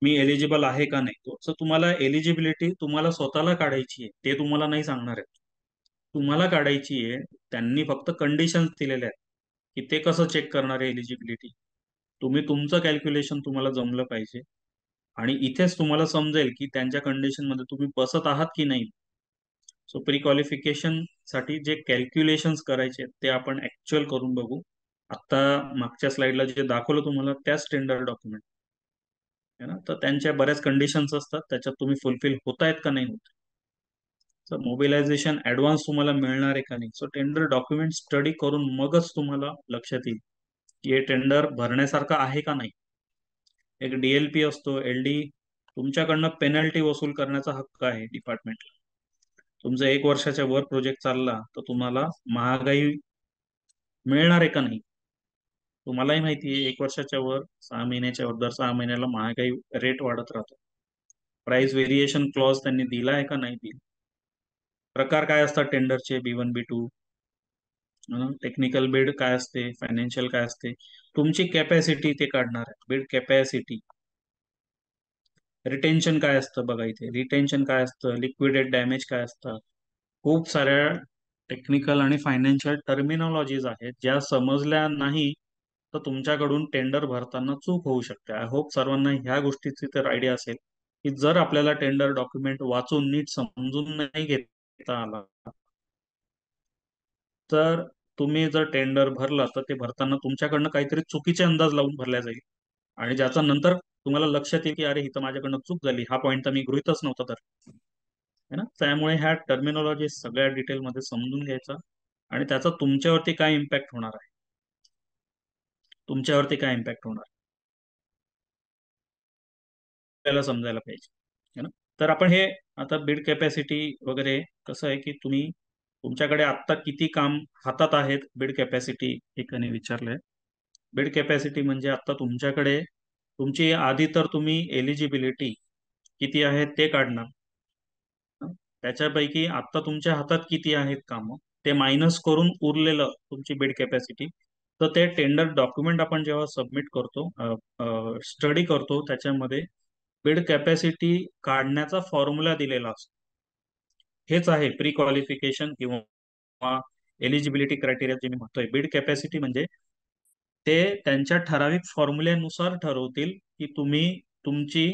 मी एलिजिबल आहे का नाही. तो सो तुम्हाला एलिजिबिलिटी तुम्हाला स्वतःला काढायची आहे, ते तुम्हाला नाही सांगणार आहे. तुम्हाला काढायची आहे. त्यांनी फक्त कंडिशन्स दिलेल्या आहेत की ते कसं चेक करणार आहे एलिजिबिलिटी. तुम्ही तुमचं कॅल्क्युलेशन तुम्हाला जमलं पाहिजे, आणि इथेच तुम्हाला समजेल की त्यांच्या कंडिशन मध्ये तुम्ही बसत आहात की नाही. सो प्री क्वालिफिकेशन साठी जे कॅल्क्युलेशन्स करायचे ते आपण ऍक्च्युअल करून बघू. आता मागच्या स्लाइडला जे दाखवलं तुम्हाला त्याच स्टँडर्ड डॉक्युमेंट आहे ना, तर त्यांच्या बऱ्याच कंडिशन्स असतात, त्याच्यात तुम्ही फुलफिल होतायत का नाही होत. तर मोबिलायझेशन ऍडव्हान्स तुम्हाला मिळणार आहे का नाही. सो टेंडर डॉक्युमेंट स्टडी करून मगच तुम्हाला लक्षात येईल की हे टेंडर भरण्यासारखं आहे का नाही. एक डीएलपी असतो, एलडी, तुमच्याकडनं पेनल्टी वसूल करण्याचा हक्क आहे डिपार्टमेंटला. तुमचा 1 वर्षाच्या वर प्रोजेक्ट चालला तर तुम्हाला महागाई मिळणार आहे का नाही. तुम्हालाही माहिती आहे 1 वर्षाच्या वर, 6 महिन्याच्या वर, दर 6 महिन्याला महागाई रेट वाढत राहतो. प्राइस व्हेरिएशन क्लॉज त्यांनी दिला आहे का नाही दिला. प्रकार काय असतात टेंडरचे, B1 B2, टेक्निकल बिड काय असते, फायनान्शियल काय असते, तुमची कॅपॅसिटी ते काढणार आहे, बिड कॅपॅसिटी. रिटेन्शन काय असतं बघा इथे, रिटेन्शन काय असतं, लिक्विडेट डॅमेज काय असतं. खूप साऱ्या टेक्निकल आणि फायनान्शियल टर्मिनॉलॉजीज आहेत, ज्या समजल्या नाही तर तुमच्याकडून टेंडर भरताना चूक होऊ शकते. आय होप सर्वांना ह्या गोष्टीची तर आयडिया असेल की जर आपल्याला टेंडर डॉक्युमेंट वाचून नीट समजून नाही घेता आला, तर तुम्ही जर टेंडर भरला तर ते भरताना तुमच्याकडनं काहीतरी चुकीचे अंदाज लावून भरल्या जाईल, आणि ज्याचा नंतर तुम्हाला लक्षात येईल की अरे इथं माझ्याकडनं चूक झाली, हा पॉईंट तर मी गृहीतच नव्हता तर, है ना. त्यामुळे ह्या टर्मिनॉलॉजी सगळ्या डिटेलमध्ये समजून घ्यायचा, आणि त्याचा तुमच्यावरती काय इम्पॅक्ट होणार आहे, तुमच्यावरती काय इम्पॅक्ट होणार त्याला समजायला पाहिजे, है ना. तर आपण हे आता बिड कॅपॅसिटी वगैरे कसं आहे की तुम्ही तुमच्याकडे आत्ता किती काम हातात आहेत, बिड कॅपॅसिटी एकाने विचारलंय. बिड कॅपॅसिटी म्हणजे आता तुमच्याकडे तुमची आधी तर तुम्ही एलिजिबिलिटी किती आहे ते काढणार. हं? त्याच्यापैकी आता तुमच्या हातात किती आहेत कामं, ते मायनस करून उरलेलं तुमची बिड कॅपॅसिटी. तर ते टेंडर डॉक्युमेंट आपण जेव्हा सबमिट करतो, स्टडी करतो, त्याच्यामध्ये बिड कॅपॅसिटी काढण्याचा फॉर्म्युला दिलेला असतो. हेच आहे प्री क्वालिफिकेशन किंवा एलिजिबिलिटी क्रायटेरिया जे मी म्हणतोय. बिड कॅपॅसिटी म्हणजे ते त्यांच्या ठराविक फॉर्म्युल्यानुसार ठरवतील की तुम्ही तुमची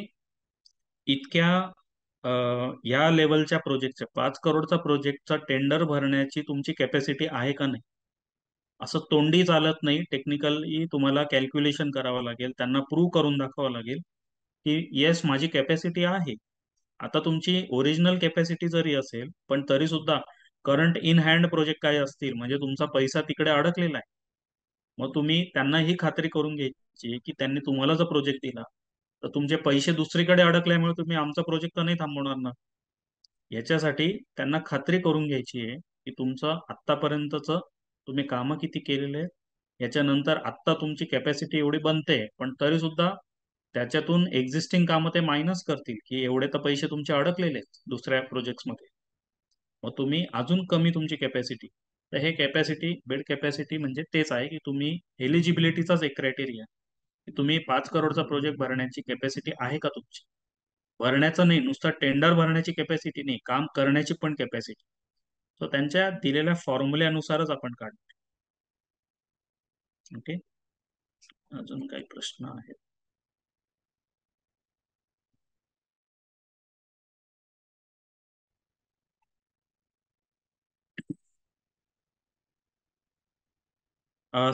इतक्या या लेवलच्या प्रोजेक्टच्या 5 करोडचा प्रोजेक्टचा टेंडर भरण्याची तुमची कॅपॅसिटी आहे का नाही. असं तोंडी चालत नाही, टेक्निकली तुम्हाला कॅल्क्युलेशन करावं लागेल, त्यांना प्रूव्ह करून दाखवावं लागेल की येस माझी कॅपॅसिटी आहे. आता तुमची ओरिजिनल कॅपॅसिटी जरी असेल पण तरी सुद्धा करंट इन हँड प्रोजेक्ट काय असतील, म्हणजे तुमचा पैसा तिकडे अडकलेला आहे. मग तुम्ही त्यांना ही खात्री करून घ्यायची की त्यांनी तुम्हाला जर प्रोजेक्ट दिला तर तुमचे पैसे दुसरीकडे अडकल्यामुळे तुम्ही आमचा प्रोजेक्ट तर नाही थांबवणार ना. याच्यासाठी त्यांना खात्री करून घ्यायची आहे की तुमचं आत्तापर्यंतच तुम्ही कामं किती केलेले आहेत, याच्यानंतर आत्ता तुमची कॅपॅसिटी एवढी बनते, पण तरी सुद्धा त्याच्यातून एक्झिस्टिंग कामं ते मायनस करतील की एवढे तर पैसे तुमचे अडकलेले आहेत दुसऱ्या प्रोजेक्ट्समध्ये, मग तुम्ही अजून कमी तुमची कॅपॅसिटी. तर हे कॅपॅसिटी, बेड कॅपॅसिटी म्हणजे तेच आहे की तुम्ही एलिजिबिलिटीचाच एक क्रायटेरिया की तुम्ही 5 करोडचा प्रोजेक्ट भरण्याची कॅपॅसिटी आहे का तुमची. भरण्याचं नाही, नुसतं टेंडर भरण्याची कॅपॅसिटी नाही, काम करण्याची पण कॅपॅसिटी. सो त्यांच्या दिलेल्या फॉर्म्युल्यानुसारच आपण काढतो. ओके, अजून काही प्रश्न आहेत.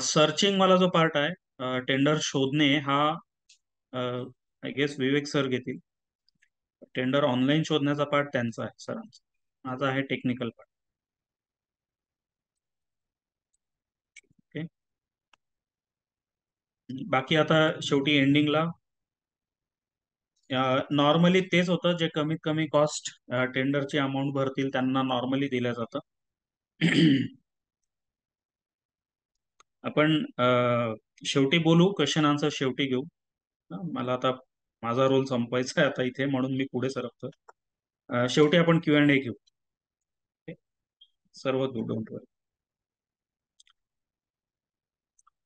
सर्चिंग वाला जो पार्ट आहे, टेंडर शोधणे हा आय गेस विवेक सर घेतील. टेंडर ऑनलाईन शोधण्याचा पार्ट त्यांचा आहे सरांचा, माझा आहे टेक्निकल पार्ट. ओके. बाकी आता शेवटी एंडिंगला नॉर्मली तेच होतं, जे कमीत कमी कॉस्ट टेंडरची अमाऊंट भरतील त्यांना नॉर्मली दिलं जातं. आपण शेवटी बोलू, क्वेश्चन आन्सर शेवटी घेऊ. मला आता माझा रोल संपवायचा आहे आता इथे, म्हणून मी पुढे सरकतो. शेवटी आपण Q&A घेऊ. सर्व घेऊ, डोंट वरी.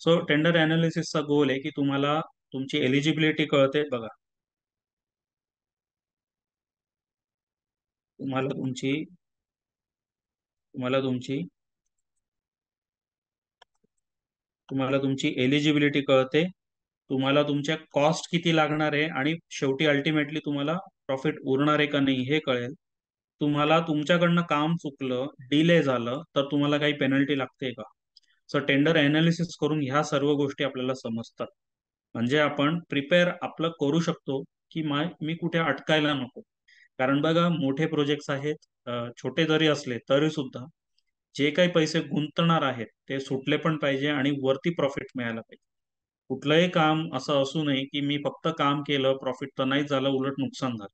सो टेंडर अनालिसिसचा गोल आहे की तुम्हाला तुमची एलिजिबिलिटी कळते. बघा, तुम्हाला तुमची तुम्हाला तुमची तुम्हाला तुमची एलिजिबिलिटी कळते, तुम्हाला तुमच्या कॉस्ट किती लागणार आहे, आणि शेवटी अल्टिमेटली तुम्हाला प्रॉफिट उरणार आहे का नाही हे कळेल. तुम्हाला तुमच्याकडनं काम चुकलं, डिले झालं, तर तुम्हाला काही पेनल्टी लागते का. सो टेंडर अनालिसिस करून ह्या सर्व गोष्टी आपल्याला समजतात. म्हणजे आपण प्रिपेअर आपलं करू शकतो की मी कुठे अटकायला नको. कारण बघा, मोठे प्रोजेक्ट्स आहेत, छोटे जरी असले तरी सुद्धा जे काही पैसे गुंतणार आहेत ते सुटले पण पाहिजे आणि वरती प्रॉफिट मिळायला पाहिजे. कुठलंही काम असं असू नये की मी फक्त काम केलं, प्रॉफिट तर नाहीच झालं, उलट नुकसान झालं,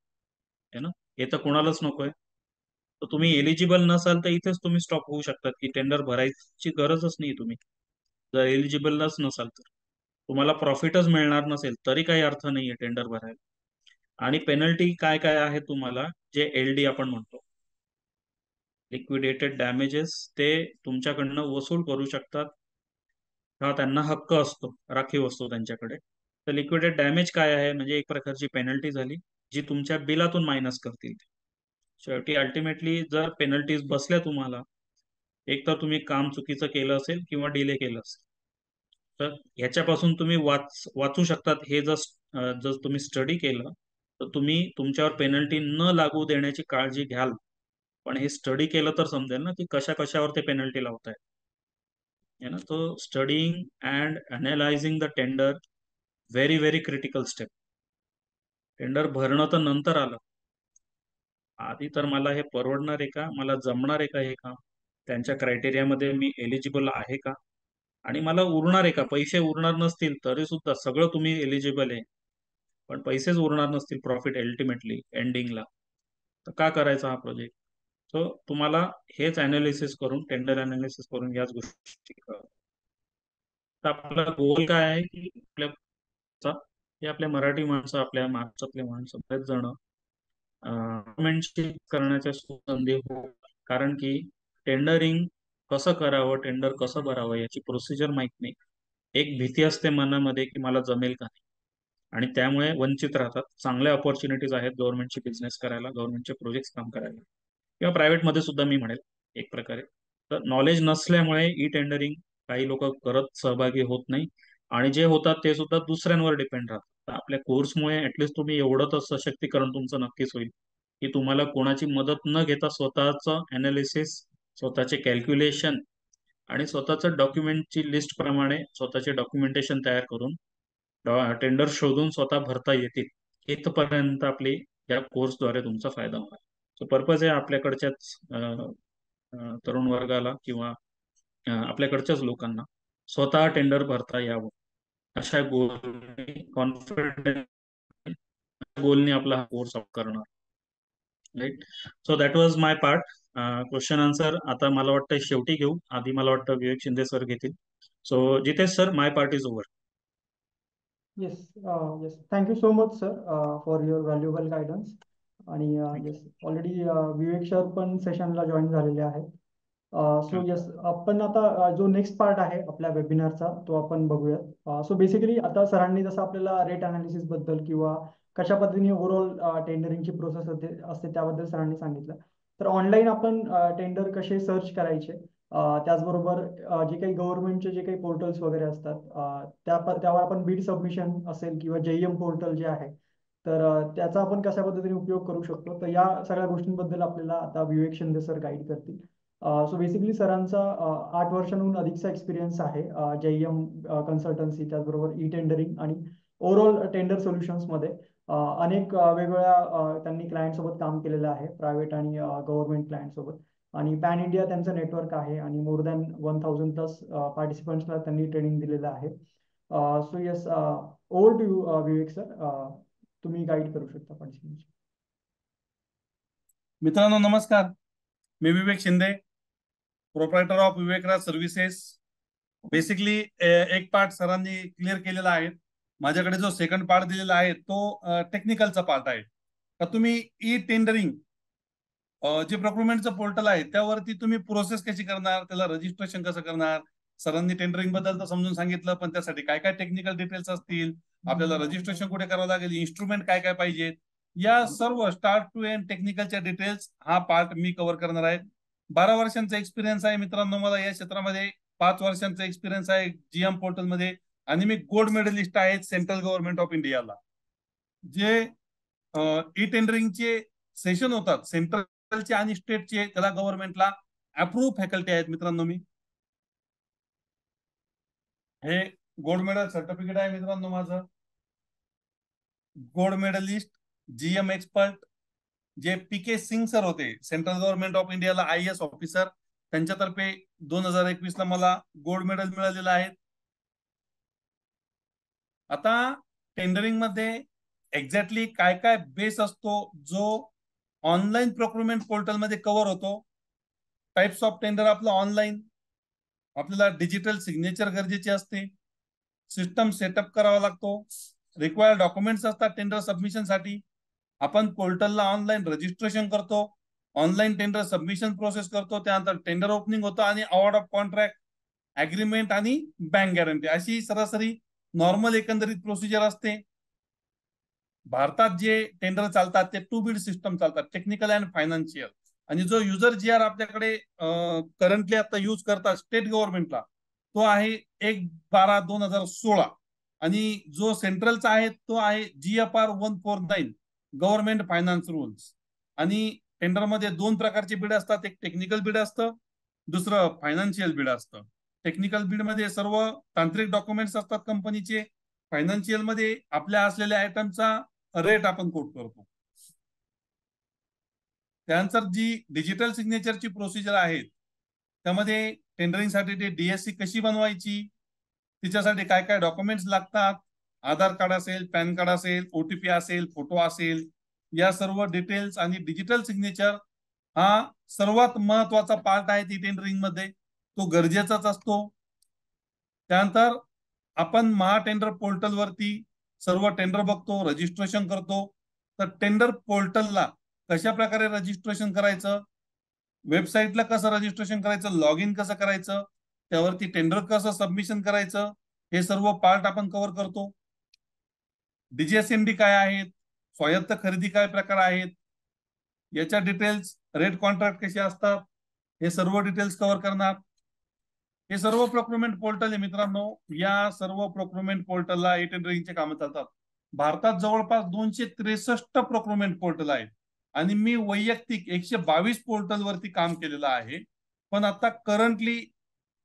है ना. हे तर कोणालाच नकोय. तर तुम्ही एलिजिबल नसाल तर इथेच तुम्ही स्टॉप होऊ शकतात, की टेंडर भरायची गरजच नाही. तुम्ही जर एलिजिबलच नसाल तर तुम्हाला प्रॉफिटच मिळणार नसेल तरी काही अर्थ नाहीये टेंडर भरायला. आणि पेनल्टी काय काय आहे तुम्हाला, जे LD आपण म्हणतो, लिक्विडेटेड डॅमेजेस, ते तुमच्याकडनं वसूल करू शकतात. हा त्यांना हक्क असतो, राखीव असतो त्यांच्याकडे. तर लिक्विडेड डॅमेज काय आहे, म्हणजे एक प्रकारची पेनल्टी झाली जी तुमच्या बिलातून मायनस करतील. शेवटी अल्टिमेटली जर पेनल्टीज बसल्या तुम्हाला, एक तर तुम्ही काम चुकीचं केलं असेल किंवा डिले केलं असेल, तर ह्याच्यापासून तुम्ही वाचू शकतात. हे जर तुम्ही स्टडी केलं तर तुम्ही तुमच्यावर पेनल्टी न लागू देण्याची काळजी घ्याल. पण हे स्टडी केलं तर समजेल ना की कशा कशावर ते पेनल्टी लावताय, है ना. तो studying and analysing the tender, very very critical step. Tender भरणं तर नंतर आलं, आधी तर मला हे परवडणार आहे का, मला जमणार आहे का हे काम, त्यांच्या क्रायटेरियामध्ये मी एलिजिबल आहे का, आणि मला उरणार आहे का. पैसे उरणार नसतील तरी सुद्धा सगळं तुम्ही एलिजिबल आहे, पण पैसेच उरणार नसतील प्रॉफिट अल्टिमेटली एंडिंगला, तर का करायचा हा प्रोजेक्ट. सो तुम्हाला हेच अनालिसिस करून, टेंडर अनालिसिस करून याच गोष्टी कळतात. तर आपला गोल काय आहे की हे आपल्या मराठी माणसं, आपल्या महाराष्ट्रातले माणसं बरेच जण गव्हर्नमेंटशी करण्याच्या संधी हो. कारण की टेंडरिंग कसं करावं, टेंडर कसं भरावं याची प्रोसिजर माहित नाही. एक भीती असते मनामध्ये की मला जमेल का नाही, आणि त्यामुळे वंचित राहतात. चांगल्या ऑपॉर्च्युनिटीज आहेत गव्हर्नमेंटची बिझनेस करायला, गव्हर्नमेंटचे प्रोजेक्ट्स काम करायला, किंवा प्रायव्हेटमध्ये सुद्धा मी म्हणेल एक प्रकारे. तर नॉलेज नसल्यामुळे ई टेंडरिंग काही लोक करत सहभागी होत नाही, आणि जे होतात ते सुद्धा दुसऱ्यांवर डिपेंड राहतात. तर आपल्या कोर्समुळे ऍटलिस्ट तुम्ही एवढं तर सशक्तीकरण तुमचं नक्कीच होईल की तुम्हाला कोणाची मदत न घेता स्वतःचं अनालिसिस, स्वतःचे कॅल्क्युलेशन आणि स्वतःचं डॉक्युमेंटची लिस्ट प्रमाणे स्वतःचे डॉक्युमेंटेशन तयार करून टेंडर शोधून स्वतः भरता येतील. इथपर्यंत आपली या कोर्सद्वारे तुमचा फायदा होणार. सो पर्पज आहे आपल्याकडच्याच तरुण वर्गाला किंवा आपल्याकडच्याच लोकांना स्वतः टेंडर भरता यावं, अशा कॉन्फिडन्स गोलने आपला हा कोर्स करणार. Right. So that was my part. Question answer आता मला वाटतं शेवटी घेऊ, आधी मला वाटतं विवेक शिंदे सर घेतील. So Jitesh sir, my part is over. Yes. Yes, thank you so much sir for your valuable guidance. आणि येस, ऑलरेडी विवेक सर पण सेशनला जॉईन झालेले आहेत. सो येस, आपण आता जो नेक्स्ट पार्ट आहे आपल्या वेबिनारचा तो आपण बघूयात. सो बेसिकली आता सरांनी जसं आपल्याला रेट अनालिसिस बद्दल किंवा कशा पद्धतीने ओव्हरऑल टेंडरिंगची प्रोसेस असते त्याबद्दल सरांनी सांगितलं. तर ऑनलाईन आपण टेंडर कसे सर्च करायचे, त्याचबरोबर जे काही गव्हर्नमेंटचे जे काही पोर्टल्स वगैरे असतात, त्यावर आपण बीड सबमिशन असेल किंवा JEM पोर्टल जे आहे, तर त्याचा आपण कशा पद्धतीने उपयोग करू शकतो, तर या सगळ्या गोष्टींबद्दल आपल्याला आता विवेक शिंदे सर गाईड करतील. सो बेसिकली सरांचा 8 वर्षांहून अधिकचा एक्सपिरियन्स आहे JEM कन्सल्टन्सी, त्याचबरोबर ई टेंडरिंग आणि ओव्हरऑल टेंडर सोल्युशन्समध्ये. अनेक वेगवेगळ्या त्यांनी क्लायंट सोबत काम केलेलं आहे, प्रायव्हेट आणि गव्हर्नमेंट क्लायंट सोबत. आणि पॅन इंडिया त्यांचं नेटवर्क आहे आणि मोर दॅन 1000+ पार्टिसिपंट्सला त्यांनी ट्रेनिंग दिलेलं आहे. So yes, over to you Vivek sir. तुम्ही गाईड करू शकता पार्टिसिपंट्स. मित्रांनो नमस्कार, मी Vivek Shinde, proprietor of Vivekraj services. Basically एक पार्ट सरांनी क्लिअर केलेला आहे. माझ्याकडे जो सेकंड पार्ट दिलेला आहे तो टेक्निकलचा पार्ट आहे. तर तुम्ही ई टेंडरिंग जे प्रोक्युरमेंटचं पोर्टल आहे त्यावरती तुम्ही प्रोसेस कशी करणार, त्याला रजिस्ट्रेशन कसं करणार. सरांनी टेंडरिंग बद्दल तर समजून सांगितलं, पण त्यासाठी काय काय टेक्निकल डिटेल्स असतील, आपल्याला रजिस्ट्रेशन कुठे करावं लागेल, इन्स्ट्रुमेंट काय काय पाहिजेत, या सर्व स्टार्ट टू एंड टेक्निकलच्या डिटेल्स हा पार्ट मी कव्हर करणार आहे. 12 वर्षांचा एक्सपिरियन्स आहे मित्रांनो मला या क्षेत्रामध्ये. 5 वर्षांचा एक्सपिरियन्स आहे जीएम पोर्टल मध्ये, आणि मी गोल्ड मेडलिस्ट आहे सेंट्रल गव्हर्नमेंट ऑफ इंडियाला. जे ई टेंडरिंगचे सेशन होतात सेंट्रलचे आणि स्टेटचे, त्याला गव्हर्नमेंटला अप्रूव्ह फॅकल्टी आहेत मित्रांनो. मी हे गोल्ड मेडल सर्टिफिकेट आहे मित्रांनो माझं. गोल्ड मेडलिस्ट जीएम एक्सपर्ट जे पीके सिंग सर होते सेंट्रल गव्हर्नमेंट ऑफ इंडियाला IAS ऑफिसर, त्यांच्यातर्फे 2021 ला मला गोल्ड मेडल मिळालेलं आहे. आता टेंडरिंग मध्ये एक्झॅक्टली काय काय बेस असतो जो ऑनलाईन प्रोक्युरमेंट पोर्टल मध्ये कव्हर होतो. टाइप्स ऑफ टेंडर आपलं ऑनलाईन, आपल्याला डिजिटल सिग्नेचर गरजेचे असते, सिस्टम सेटअप करावा लागतो, रिक्वायर्ड डॉक्युमेंट्स असतात टेंडर सबमिशन साठी. आपण पोर्टलला ऑनलाईन रजिस्ट्रेशन करतो, ऑनलाईन टेंडर सबमिशन प्रोसेस करतो, त्यानंतर टेंडर ओपनिंग होतं आणि अवॉर्ड ऑफ कॉन्ट्रॅक्ट, अग्रीमेंट आणि बँक गॅरंटी, अशी सरासरी नॉर्मल एकंदरीत प्रोसिजर असते. भारतात जे टेंडर चालतात ते 2 बिड सिस्टम चालतात, टेक्निकल अँड फायनान्शियल. आणि जो युजर GR आपल्याकडे करंटली आता यूज करतात स्टेट गव्हर्नमेंटला, तो आहे 1/12/2016. आणि जो सेंट्रलचा आहे तो आहे GFR 149 गव्हर्नमेंट फायनान्स रूल्स. आणि टेंडरमध्ये 2 प्रकारचे बिड असतात, एक टेक्निकल बिड असतं, दुसरं फायनान्शियल बिड असतं. टेक्निकल बिड मध्ये सर्व तांत्रिक डॉक्युमेंट्स असतात कंपनीचे, फायनान्शियल मध्ये आपल्या असलेल्या आयटमचा रेट आपण कोट करतो. त्यानंतर जी डिजिटल सिग्नेचरची प्रोसिजर आहे त्यामध्ये टेंडरिंगसाठी ते DSC कशी बनवायची, तिच्यासाठी काय काय डॉक्युमेंट्स लागतात, आधार कार्ड असेल, पॅन कार्ड असेल, OTP असेल, फोटो असेल, या सर्व डिटेल्स आणि डिजिटल सिग्नेचर हा सर्वात महत्वाचा पार्ट आहे ती टेंडरिंग मध्ये, तो गरजेचाच असतो. त्यानंतर आपण महा टेंडर पोर्टल वरती सर्व टेंडर बघतो, रजिस्ट्रेशन करतो. तर टेंडर पोर्टलला कशा प्रकारे रजिस्ट्रेशन करायचं, वेबसाईटला कसं रजिस्ट्रेशन करायचं, लॉग इन कसं करायचं, त्यावरती टेंडर कसं सबमिशन करायचं, हे सर्व पार्ट आपण कव्हर करतो. DGSMD काय आहेत, स्वायत्त खरेदी काय प्रकार आहेत, याच्या डिटेल्स, रेट कॉन्ट्रॅक्ट कसे असतात, हे सर्व डिटेल्स कव्हर करणार. हे सर्व प्रोक्युरमेंट पोर्टल आहे मित्रांनो. या सर्व प्रोक्युरमेंट पोर्टलला ई टेंडरिंगचे कामं चालतात. भारतात जवळपास 263 प्रोक्युरमेंट पोर्टल आहेत आणि मी वैयक्तिक 122 पोर्टल वरती काम केलेलं आहे. पण आता करंटली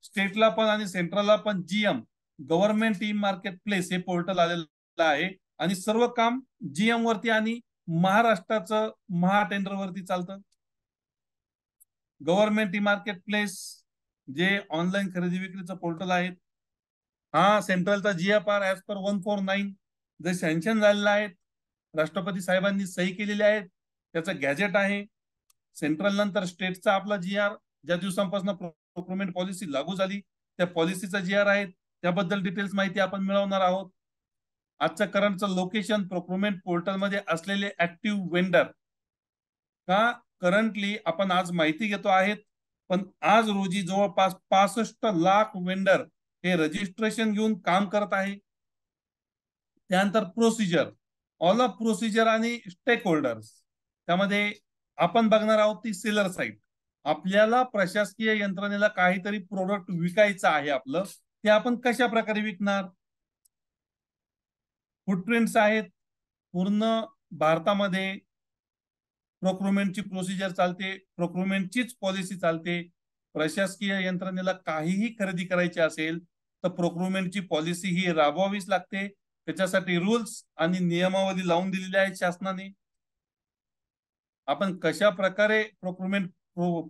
स्टेटला पण आणि सेंट्रलला पण GM government E market place हे पोर्टल आलेलं आहे आणि सर्व काम GM वरती आणि महाराष्ट्राचं महा टेंडर वरती चालतं. गव्हर्नमेंट ई मार्केट प्लेस जे ऑनलाईन खरेदी विक्रीचं पोर्टल आहे, हा सेंट्रलचा GFR ऍज पर 149 जे सँक्शन झालेला आहे, राष्ट्रपती साहेबांनी सही केलेली आहे, त्याचं गॅजेट आहे. सेंट्रल नंतर स्टेटचा आपला GR, ज्या दिवसांपासून प्रोक्युरमेंट पॉलिसी लागू झाली त्या पॉलिसीचा GR आहे, त्याबद्दल डिटेल्स माहिती आपण मिळवणार आहोत. आजचं करंटचं लोकेशन, प्रोक्युरमेंट पोर्टल मध्ये असलेले ऍक्टिव्ह वेंडर, का करंटली आपण आज माहिती घेतो आहेत, पण आज रोजी जवळपास 65 लाख वेंडर हे रजिस्ट्रेशन घेऊन काम करत आहे. त्यानंतर प्रोसिजर, ऑल ऑफ प्रोसिजर आणि स्टेक होल्डर्स, त्यामध्ये आपण बघणार आहोत ती सेलर साईट. आपल्याला प्रशासकीय यंत्रणेला काहीतरी प्रोडक्ट विकायचं आहे आपलं, ते आपण कशा प्रकारे विकणार. फुटप्रिंट्स आहेत, पूर्ण भारतामध्ये प्रोक्युरमेंटची प्रोसिजर चालते, प्रोक्युरमेंटचीच पॉलिसी चालते. प्रशासकीय यंत्रणेला काहीही खरेदी करायची असेल तर प्रोक्युरमेंटची पॉलिसी ही राबवावीच लागते. त्याच्यासाठी रूल्स आणि नियमावली लावून दिलेली आहेत शासनाने. आपण कशा प्रकारे प्रोक्युरमेंट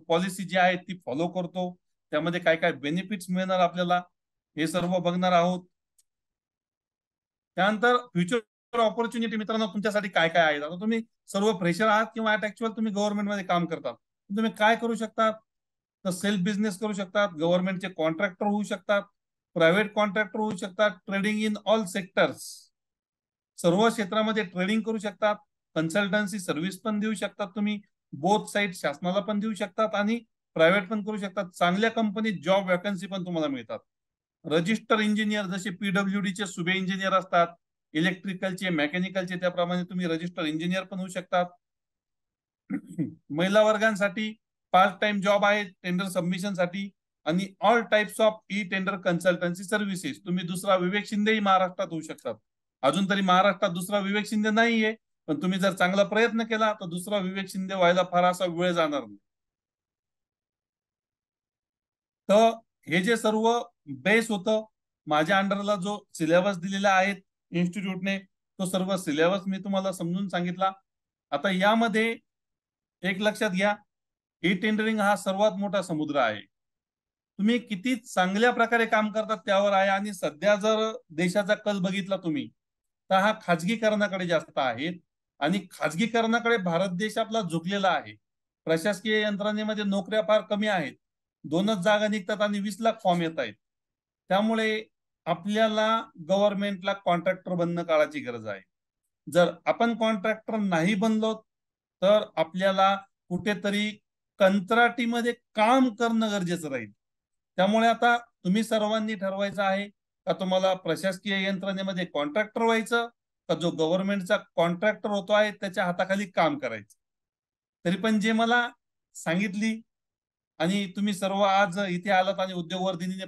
पॉलिसी जी आहे ती फॉलो करतो, त्यामध्ये काय काय बेनिफिट्स मिळणार आपल्याला, हे सर्व बघणार आहोत. त्यानंतर फ्युचर ऑपॉर्च्युनिटी मित्रांनो तुमच्यासाठी काय काय आहेत. आता तुम्ही सर्व फ्रेशर आहात किंवा ऍक्च्युअल तुम्ही गव्हर्नमेंटमध्ये काम करतात, तुम्ही काय करू शकता, तर सेल्फ बिझनेस करू शकतात, गव्हर्नमेंटचे कॉन्ट्रॅक्टर होऊ शकतात, प्रायव्हेट कॉन्ट्रॅक्टर होऊ शकतात, ट्रेडिंग इन ऑल सेक्टर्स, सर्व क्षेत्रामध्ये ट्रेडिंग करू शकतात, कन्सल्टन्सी सर्व्हिस पण देऊ शकतात तुम्ही, बोथ साईड शासनाला पण देऊ शकतात आणि प्रायव्हेट पण करू शकतात. चांगल्या कंपनीत जॉब वॅकन्सी पण तुम्हाला मिळतात. रजिस्टर इंजिनियर जसे पीडब्ल्यूडी चे सुबे इंजिनियर असतात, इलेक्ट्रिकलचे मेकॅनिकलचे, त्याप्रमाणे तुम्ही रजिस्टर इंजिनियर पण होऊ शकतात. महिला वर्गांसाठी पार्ट टाइम जॉब आहे टेंडर सबमिशन साठी, आणि all types of e tender consultancy services. तुम्ही दुसरा विवेक शिंदेही महाराष्ट्रात होऊ शकतात. अजून तरी महाराष्ट्रात दुसरा विवेक शिंदे नाहीये, पण तुम्ही जर चांगला प्रयत्न केला तर दुसरा विवेक शिंदे व्हायला फार असा वेळ जाणार नाही. तर हे जे सर्व बेस होतं, माझ्या अंडरला जो सिलेबस दिलेला आहे इन्स्टिट्यूटने, तो सर्व सिलेबस मी तुम्हाला समजून सांगितला. आता यामध्ये एक लक्षात घ्या, ई टेंडरिंग हा सर्वात मोठा समुद्र आहे. तुम्ही किती चांगल्या प्रकारे काम करतात त्यावर आहे. आणि सध्या जर देशाचा कल बघितला तुम्ही, तर हा खाजगीकरणाकडे जास्त आहे, आणि खाजगीकरणाकडे भारत देश आपला झुकलेला आहे. प्रशासकीय यंत्रणेमध्ये नोकऱ्या फार कमी आहेत, 2च जागा निघतात आणि 20 लाख फॉर्म येत आहेत. त्यामुळे आपल्याला गव्हर्नमेंटला कॉन्ट्रॅक्टर बनणं काळाची गरज आहे. जर आपण कॉन्ट्रॅक्टर नाही बनलो तर आपल्याला कुठेतरी कंत्राटीमध्ये काम करणं गरजेचं राहील. त्यामुळे आता तुम्ही सर्वांनी ठरवायचं आहे का तुम्हाला प्रशासकीय यंत्रणेमध्ये कॉन्ट्रॅक्टर व्हायचं, का जो गव्हर्नमेंटचा कॉन्ट्रॅक्टर होतो आहे त्याच्या हाताखाली काम करायचं. तरी पण जे मला सांगितली, आणि तुम्ही सर्व आज इथे आलात आणि उद्योगवर्धिनीने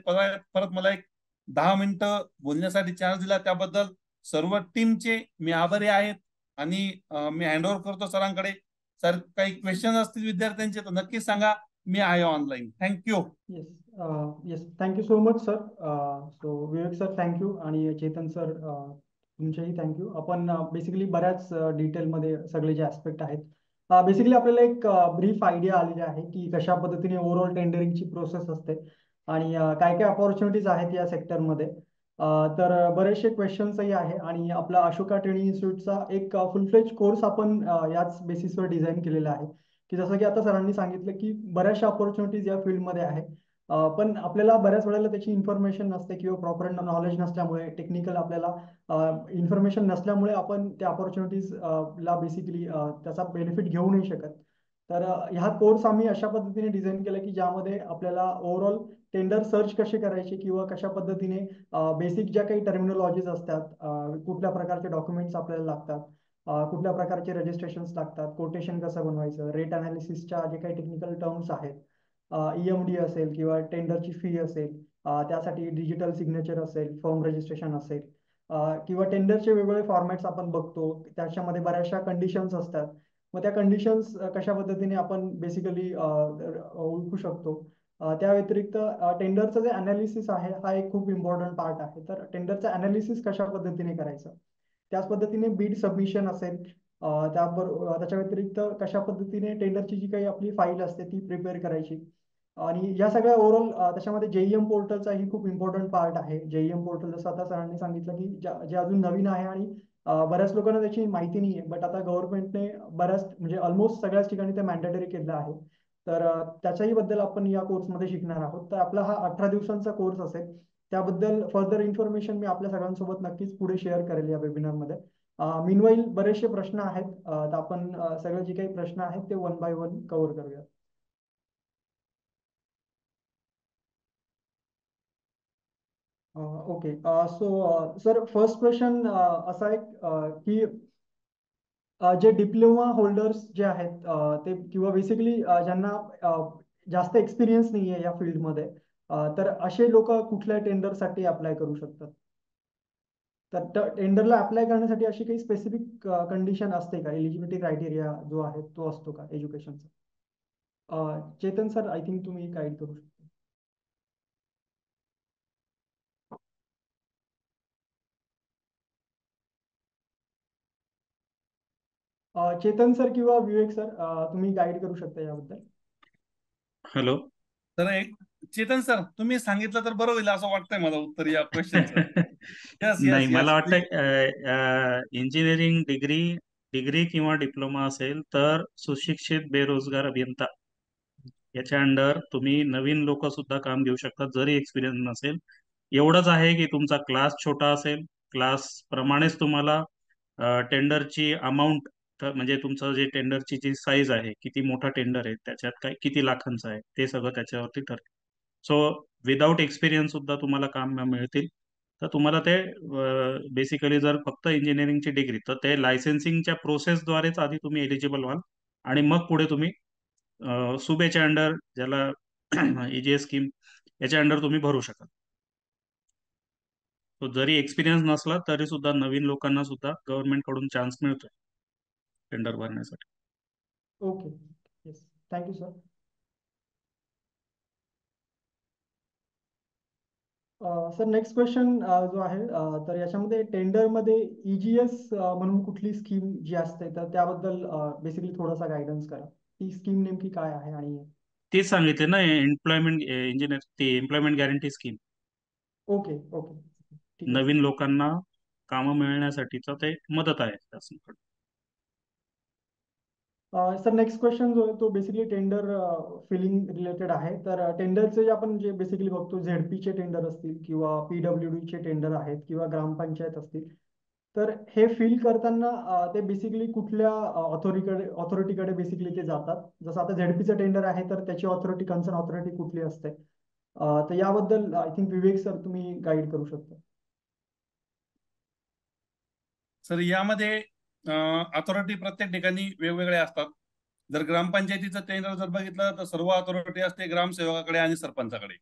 परत मला एक 10 मिनिटं बोलण्यासाठी चान्स दिला, त्याबद्दल सर्व टीमचे मी आभारी आहेत. आणि मी हँडओव्हर करतो सरांकडे. सर, काही क्वेश्चन असतील विद्यार्थ्यांचे तर नक्कीच सांगा, मी आहे online. Thank you. Yes. Yes, thank you so much sir. So Vivek sir thank you, आणि चेतन सर तुमचेही थँक्यू. आपण बेसिकली बऱ्याच डिटेलमध्ये सगळे जे ऍस्पेक्ट आहेत, बेसिकली आपल्याला एक ब्रीफ आयडिया आलेली आहे की कशा पद्धतीने ओव्हरऑल टेंडरिंगची प्रोसेस असते आणि काय काय अपॉर्च्युनिटीज आहेत या सेक्टरमध्ये. तर बरेचसे क्वेश्चन्सही आहे, आणि आपला अशोका ट्रेनिंग इन्स्टिट्यूटचा एक फुल फ्लेज कोर्स आपण याच बेसिसवर डिझाईन केलेला आहे, की जसं की आता सरांनी सांगितलं की बऱ्याचशा अपॉर्च्युनिटीज या फील्डमध्ये आहे. पण आपल्याला बऱ्याच वेळेला त्याची इन्फॉर्मेशन नसते किंवा प्रॉपर नॉलेज नसल्यामुळे, टेक्निकल आपल्याला इन्फॉर्मेशन नसल्यामुळे आपण त्या अपॉर्च्युनिटीज ला बेसिकली त्याचा बेनिफिट घेऊ नाही शकत. तर ह्या कोर्स आम्ही अशा पद्धतीने डिझाईन केला की ज्यामध्ये आपल्याला ओव्हरऑल टेंडर सर्च कसे करायचे, किंवा कशा पद्धतीने बेसिक ज्या काही टर्मिनॉलॉजीज असतात, कुठल्या प्रकारचे डॉक्युमेंट्स आपल्याला लागतात, कुठल्या प्रकारचे रजिस्ट्रेशन्स लागतात, कोटेशन कसं बनवायचं, रेट अनालिसिसच्या जे काही टेक्निकल टर्म्स आहेत, EMD असेल किंवा टेंडरची फी असेल, त्यासाठी डिजिटल सिग्नेचर असेल, फॉर्म रजिस्ट्रेशन असेल, किंवा टेंडरचे वेगवेगळे फॉर्मॅट्स आपण बघतो, त्याच्यामध्ये बऱ्याचशा कंडिशन्स असतात. मग त्या कंडिशन्स कशा पद्धतीने आपण बेसिकली ओळखू शकतो. त्या व्यतिरिक्त टेंडरचं जे अनालिसिस आहे हा एक खूप इम्पॉर्टंट पार्ट आहे. तर टेंडरचं अनालिसिस कशा पद्धतीने करायचं, त्याच पद्धतीने बीड सबमिशन असेल, त्याच्या व्यतिरिक्त कशा पद्धतीने टेंडरची जी काही आपली फाईल असते ती प्रिपेअर करायची. आणि या सगळ्या ओव्हरऑल त्याच्यामध्ये JEM पोर्टलचाही खूप इम्पॉर्टंट पार्ट आहे. JEM पोर्टल जसं आता सरांनी सांगितलं की जे अजून नवीन आहे, आणि बऱ्याच लोकांना त्याची माहिती नाही आहे, बट आता गव्हर्नमेंटने बऱ्याच म्हणजे ऑलमोस्ट सगळ्याच ठिकाणी ते मॅन्डेटरी केलं आहे. तर त्याच्याही बद्दल आपण या कोर्समध्ये शिकणार आहोत. तर आपला हा 18 दिवसांचा कोर्स असेल. त्याबद्दल फर्दर इन्फॉर्मेशन मी आपल्या सगळ्यांसोबत नक्कीच पुढे शेअर करेल या वेबिनारमध्ये. मीनवाईल बरेचसे प्रश्न आहेत, तर आपण सगळे जे काही प्रश्न आहेत ते वन बाय वन कव्हर करूया. Okay. So sir, first question असा आहे की जे डिप्लोमा होल्डर्स जे आहेत, ते किंवा बेसिकली ज्यांना जास्त एक्सपिरियन्स नाही आहे या फील्डमध्ये, तर असे लोक कुठल्या टेंडरसाठी अप्लाय करू शकतात? तर टेंडरला अप्लाय करण्यासाठी अशी काही स्पेसिफिक कंडिशन असते का? एलिजिबिलिटी क्रायटेरिया जो आहे तो असतो का एज्युकेशनचा? चेतन सर, आय थिंक तुम्ही गाईड करू शकता. चेतन सर किंवा विवेक सर, तुम्ही गाईड करू शकता याबद्दल. हॅलो. तर एक चेतन सर, तुम्ही सांगितलं तर बरं होईल असं वाटतंय मला उत्तर या क्वेश्चनचं. यस नाही, यस मला यस वाटतं इंजिनिअरिंग डिग्री किंवा डिप्लोमा असेल तर सुशिक्षित बेरोजगार अभियंता याच्या अंडर तुम्ही नवीन लोक सुद्धा काम घेऊ शकतात जरी एक्सपिरियन्स नसेल. एवढंच आहे की तुमचा क्लास छोटा असेल, क्लास प्रमाणेच तुम्हाला टेंडरची अमाऊंट, म्हणजे तुमचं जे टेंडरची जी साईज आहे, किती मोठा टेंडर आहे, त्याच्यात काय किती लाखांचं आहे, ते सगळं त्याच्यावरती ठरेल. सो विदाऊट एक्सपिरियन्स सुद्धा तुम्हाला काम मिळतील. तर तुम्हाला ते बेसिकली जर फक्त इंजिनिअरिंगची डिग्री, तर ते लायसन्सिंगच्या प्रोसेसद्वारेच आधी तुम्ही एलिजिबल व्हाल आणि मग पुढे तुम्ही सुबेच्या अंडर, ज्याला EGS स्कीम, याच्या अंडर तुम्ही भरू शकाल. तो जरी एक्सपिरियन्स नसला तरी सुद्धा नवीन लोकांना सुद्धा गव्हर्नमेंट कडून चान्स मिळतोय टेंडर भरण्यासाठी. Okay. Yes, thank you sir. Sir next question जो आहे, तर याच्यामध्ये टेंडरमध्ये EGS म्हणून कुठली स्कीम जी असते, तर त्याबद्दल बेसिकली थोडासा गायडन्स करा. ती स्कीम नेमकी काय आहे आणि. तेच सांगितले ना, एम्प्लॉयमेंट इंजिनियर, ती employment guarantee scheme. Okay okay, ठीक आहे नवीन सर. लोकांना कामं मिळण्यासाठीचं ते मदत आहे शासनाकडून. सर नेक्स्ट क्वेश्चन जो आहे तो बेसिकली टेंडर फिलिंग रिलेटेड आहे. तर टेंडरचे आपण जे बेसिकली बघतो, झेडपीचे टेंडर असतील किंवा PWDचे टेंडर आहेत किंवा ग्रामपंचायत असतील, तर हे फिल करताना ते बेसिकली कुठल्या ऑथॉरिटीकडे बेसिकली ते जातात. जसं आता झेडपीचं टेंडर आहे तर त्याची ऑथॉरिटी, कन्सर्न ऑथॉरिटी कुठली असते, तर याबद्दल आय थिंक विवेक सर तुम्ही गाईड करू शकता. सर, यामध्ये अथॉरिटी प्रत्येक ठिकाणी वेगवेगळे असतात. जर ग्रामपंचायतीचं टेंडर जर बघितलं तर सर्व अथॉरिटी असते ग्रामसेवकाकडे आणि सरपंचाकडे.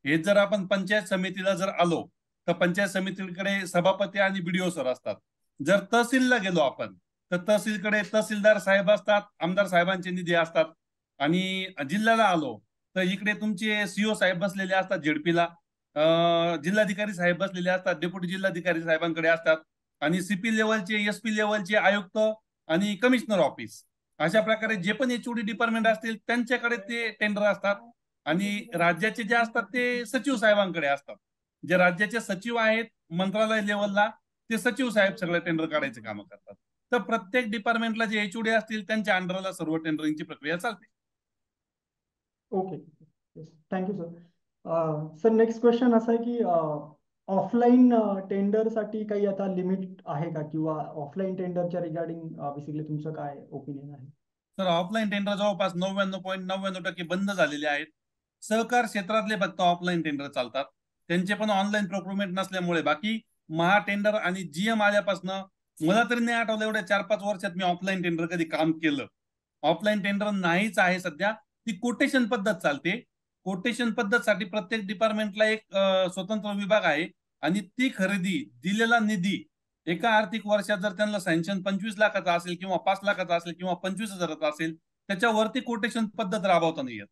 हेच जर आपण पंचायत समितीला जर आलो तर पंचायत समितीकडे सभापती आणि BDO सर असतात. जर तहसीलला गेलो आपण तर तहसीलकडे तहसीलदार साहेब असतात, आमदार साहेबांचे निधी असतात. आणि जिल्ह्याला आलो तर इकडे तुमचे CO साहेब बसलेले असतात झेडपीला, जिल्हाधिकारी साहेब बसलेले असतात, डेप्युटी जिल्हाधिकारी साहेबांकडे असतात, आणि CP लेवलचे, SP लेवलचे आयुक्त आणि कमिशनर ऑफिस, अशा प्रकारे जे पण HOD डिपार्टमेंट असतील त्यांच्याकडे ते टेंडर असतात. आणि राज्याचे जे असतात ते सचिव साहेबांकडे असतात. जे राज्याचे सचिव आहेत मंत्रालय लेवलला, ते सचिव साहेब सगळे टेंडर काढायचे काम करतात. तर प्रत्येक डिपार्टमेंटला जे HOD असतील त्यांच्या अंडरला सर्व टेंडरिंगची प्रक्रिया चालते. Okay, yes, thank you sir. Sir next question असा आहे की ऑफलाईन टेंडरसाठी काही आता लिमिट आहे का, किंवा ऑफलाईन टेंडरच्या रिगार्डिंग बेसिकली तुमचं काय ओपिनियन आहे. तर ऑफलाईन टेंडर जवळपास 99.99% बंद झालेले आहेत. सहकार क्षेत्रातले फक्त ऑफलाईन टेंडर चालतात. त्यांचे पण ऑनलाईन प्रोक्युरमेंट नसल्यामुळे. बाकी महा टेंडर आणि GM आल्यापासून मला तरी नाही आठवलं एवढ्या 4-5 वर्षात मी ऑफलाईन टेंडर कधी काम केलं. ऑफलाईन टेंडर नाहीच आहे सध्या. ती कोटेशन पद्धत चालते. कोटेशन पद्धतसाठी प्रत्येक डिपार्टमेंटला एक स्वतंत्र विभाग आहे, आणि ती खरेदी दिलेला निधी एका आर्थिक वर्षात जर त्यांना सँक्शन 25 लाखाचा असेल किंवा 5 लाखाचा असेल किंवा 25,000चा असेल, त्याच्यावरती कोटेशन पद्धत राबवता नाही येत.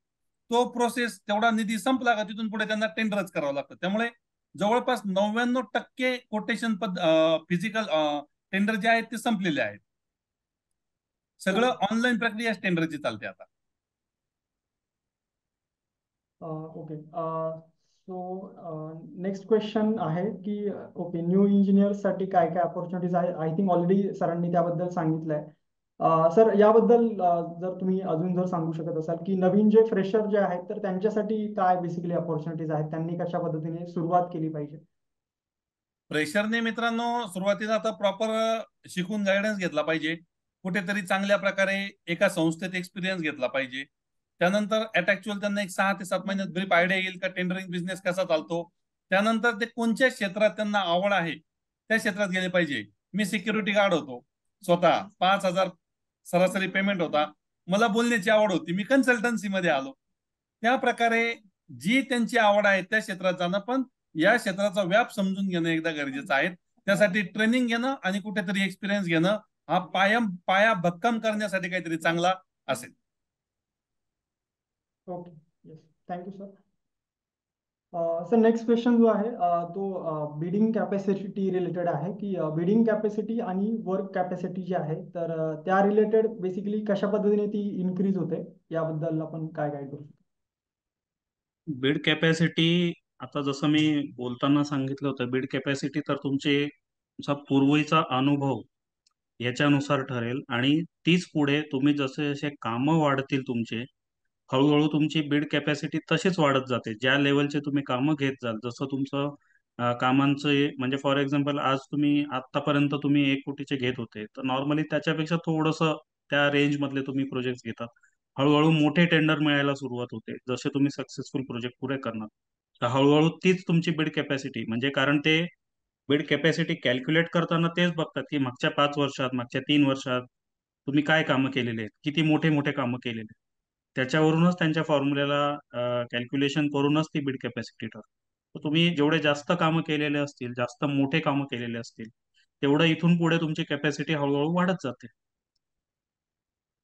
तो प्रोसेस, तेवढा निधी संपला का तिथून पुढे त्यांना टेंडरच करावं लागतं. त्यामुळे जवळपास 99% कोटेशन फिजिकल टेंडर जे आहेत ते संपलेले आहेत. सगळं ऑनलाईन प्रक्रिया टेंडरची चालते आता. ओके, सो नेक्स्ट क्वेश्चन आहे की ओके, न्यू इंजिनियर्ससाठी काय काय अपॉर्च्युनिटीज आहे. आय थिंक ऑलरेडी सरांनी त्याबद्दल सांगितलंय. सर याबद्दल जर तुम्ही अजून जर सांगू शकत असाल की नवीन जे फ्रेशर जे आहेत तर त्यांच्यासाठी काय बेसिकली अपॉर्च्युनिटीज आहेत, त्यांनी कशा पद्धतीने सुरुवात केली पाहिजे. प्रेशरने मित्रांनो सुरुवातीला आता प्रॉपर शिकून गायडन्स घेतला पाहिजे. कुठेतरी चांगल्या प्रकारे एका संस्थेत एक्सपिरियन्स घेतला पाहिजे. त्यानंतर ऍक्च्युअल त्यांना एक 6 ते 7 महिन्यात ब्रीफ आयडिया येईल का टेंडरिंग बिझनेस कसा चालतो. त्यानंतर ते कोणत्या क्षेत्रात त्यांना आवड आहे त्या क्षेत्रात गेले पाहिजे. मी सिक्युरिटी गार्ड होतो स्वतः, 5,000 सरासरी पेमेंट होता. मला बोलण्याची आवड होती, मी कन्सल्टन्सी मध्ये आलो. त्या प्रकारे जी त्यांची आवड आहे त्या क्षेत्रात जाणं, पण या क्षेत्राचा व्याप समजून घेणं एकदा गरजेचं आहे. त्यासाठी ट्रेनिंग घेणं आणि कुठेतरी एक्सपिरियन्स घेणं हा पाया भक्कम करण्यासाठी काहीतरी चांगला असेल. Okay, yes, thank you sir. Sir next question जो आहे तो बिडिंग कॅपॅसिटी रिलेटेड आहे की बिडिंग कॅपॅसिटी आणि वर्क कॅपॅसिटी जी आहे तर त्या रिलेटेड बेसिकली कशा पद्धतीने ती इन्क्रीज होते याबद्दल आपण काय गाईड करू शकतो? बीड कॅपॅसिटी, आता जसं मी बोलताना सांगितलं होतं, बीड कॅपॅसिटी तर तुमचा पूर्वीचा अनुभव याच्यानुसार ठरेल, आणि तीच पुढे तुम्ही जसे जसे कामं वाढतील तुमचे, हळूहळू तुमची बीड कॅपॅसिटी तशीच वाढत जाते. ज्या लेवलचे तुम्ही कामं घेत जाल, जसं तुमचं कामांचं म्हणजे फॉर एक्झाम्पल आज तुम्ही आतापर्यंत तुम्ही 1 कोटीचे घेत होते, तर नॉर्मली त्याच्यापेक्षा थोडंसं त्या रेंजमधले तुम्ही प्रोजेक्ट घेतात. हळूहळू मोठे टेंडर मिळायला सुरुवात होते जसे तुम्ही सक्सेसफुल प्रोजेक्ट पुरे करणार. तर हळूहळू तीच तुमची बीड कॅपॅसिटी, म्हणजे कारण ते बीड कॅपॅसिटी कॅल्क्युलेट करताना तेच बघतात की मागच्या 5 वर्षात, मागच्या 3 वर्षात तुम्ही काय कामं केलेले आहेत, किती मोठे मोठे कामं केलेले आहेत. त्याच्यावरूनच त्यांच्या फॉर्म्युल्याला कॅल्क्युलेशन करूनच ती बीड कॅपॅसिटी ठरते. तर तुम्ही जेवढे जास्त कामं केलेले असतील, जास्त मोठे कामं केलेले असतील, तेवढं इथून पुढे तुमची कॅपॅसिटी हळूहळू वाढत जाते.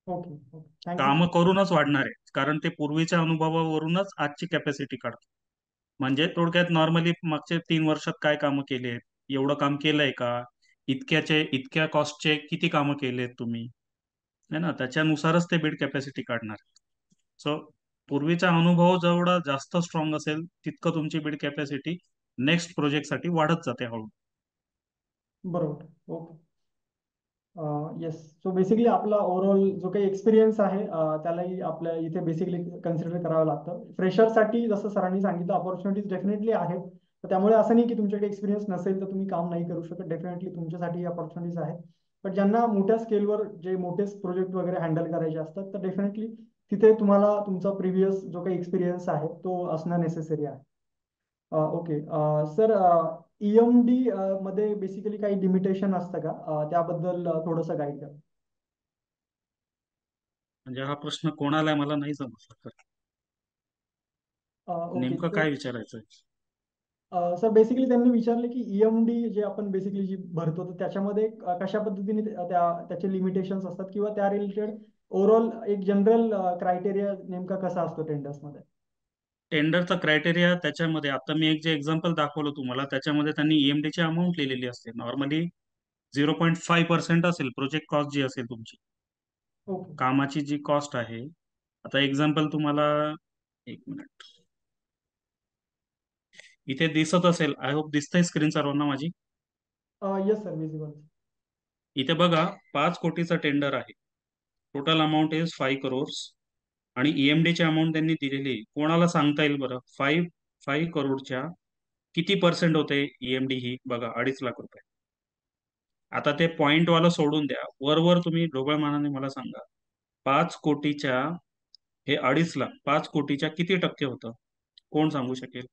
ओके ओके, थँक्यू कामं सर. करूनच वाढणार आहे, कारण ते पूर्वीच्या अनुभवावरूनच आजची कॅपॅसिटी काढतात. म्हणजे थोडक्यात नॉर्मली मागच्या 3 वर्षात काय कामं केली, एवढं काम केलंय का, इतक्या कॉस्टचे किती कामं केलेत तुम्ही, है ना, त्याच्यानुसारच ते बीड कॅपॅसिटी काढणार. सो पूर्वीचा अनुभव जेवढा जास्त स्ट्रॉंग असेल, तितकं तुमची बीड कॅपॅसिटी नेक्स्ट प्रोजेक्टसाठी वाढत जाते हळू. बरोबर. ओके. येस. सो बेसिकली आपला ओव्हरऑल जो काही एक्सपिरियन्स आहे त्यालाही आपल्या इथे बेसिकली कन्सिडर करावं लागतं. फ्रेशरसाठी जसं सरांनी सांगितलं अपॉर्च्युनिटीज डेफिनेटली आहेत. तर त्यामुळे असं नाही की तुमच्याकडे एक्सपिरियन्स नसेल तर तुम्ही काम नाही करू शकत. डेफिनेटली तुमच्यासाठी अपॉर्च्युनिटीज आहेत. पण ज्यांना मोठ्या स्केलवर जे मोठे प्रोजेक्ट वगैरे हँडल करायचे असतात तर डेफिनेटली तिथे तुम्हाला तुमचा प्रिव्हियस जो काही एक्सपिरियन्स आहे तो असणं नेसेसरी आहे. ओके. सर EMD मध्ये बेसिकली काही लिमिटेशन असतं का? त्याबद्दल थोडंसं गाईड करा. म्हणजे हा प्रश्न कोणाला आहे मला नाही समजला. ओके. नेमकं काय विचारायचं? सर बेसिकली त्यांनी विचारले की EMD जे आपण बेसिकली जी भरतो तर त्याच्यामध्ये कशा पद्धतीने त्याचे लिमिटेशन्स असतात किंवा त्या रिलेटेड ओव्हरऑल एक जनरल क्रायटेरिया नेमका कसा असतो टेंडर्समध्ये? टेंडरचा क्रायटेरिया त्याच्यामध्ये, आता मी एक जे एक्झाम्पल दाखवलं तुम्हाला, त्याच्यामध्ये त्यांनी ईएमडीची अमाऊंट लिहिलेली असते. नॉर्मली 0.5% असेल प्रोजेक्ट कॉस्ट जी असेल तुमची, ओके. कामाची जी कॉस्ट आहे. आता एक्झाम्पल तुम्हाला, 1 मिनिट, इथे दिसत असेल, आय होप दिसतंय स्क्रीन सर्वांना माझी. Yes sir, visible. इथे बघा 5 कोटीचा टेंडर आहे. टोटल अमाऊंट इज 5 करोड्स, आणि ईएमडीची अमाऊंट त्यांनी दिलेली आहे. कोणाला सांगता येईल बरं, 5 करोडच्या किती पर्सेंट होते ईएमडी ही? बघा, 2.5 लाख रुपये. आता ते पॉइंट वाला सोडून द्या, वरवर तुम्ही ढोबळ मानाने मला सांगा, 5 कोटीच्या, हे 2.5 लाख, 5 कोटीच्या किती टक्के होतं? कोण सांगू शकेल?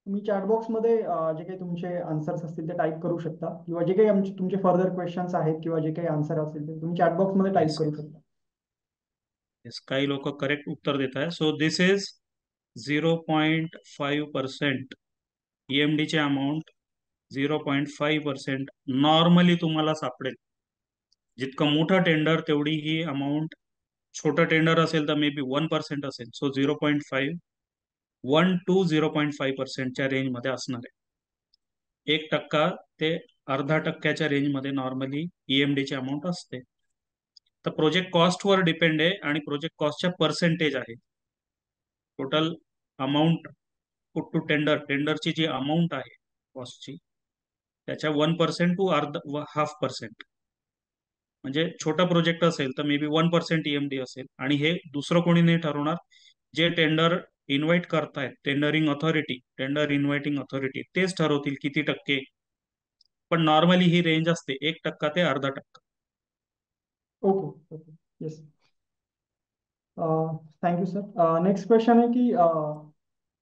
तुम्ही चॅटबॉक्समध्ये जे काही तुमचे आन्सर्स असतील ते टाईप करू शकता किंवा जे काही तुमचे फर्दर क्वेश्चन्स आहेत किंवा जे काही आन्सर असेल ते तुम्ही चॅटबॉक्समध्ये टाईप येस, करू शकता. येस, काही लोक करेक्ट उत्तर देत आहे. So this is 0.5%. ईएमडीची अमाऊंट 0.5% नॉर्मली तुम्हाला सापडेल. जितकं मोठं टेंडर तेवढी ही अमाऊंट, छोटं टेंडर असेल तर मे बी 1% असेल. सो 1 to 0.5% रेंजमध्ये असणार आहे. 1% ते अर्धा टक्क्याच्या रेंजमध्ये नॉर्मली ईएमडीची अमाऊंट असते. तर प्रोजेक्ट कॉस्टवर डिपेंड आहे, आणि प्रोजेक्ट कॉस्टच्या पर्सेंटेज आहे. Total amount put to tender, टेंडरची जी अमाऊंट आहे कॉस्टची, त्याच्या 1% टू अर्धा 0.5%. म्हणजे छोटा प्रोजेक्ट असेल तर मे बी 1% ईएमडी असेल, आणि हे दुसरं कोणी नाही ठरवणार. जे टेंडर इन्व्हाइट करतायत, टेंडर इन्व्हाइटिंग अथॉरिटी तेच ठरवतील किती टक्के. पण नॉर्मली ही रेंज असते 1% ते अर्धा टक्का. Okay okay. Yes. Thank you sir. Next question आहे की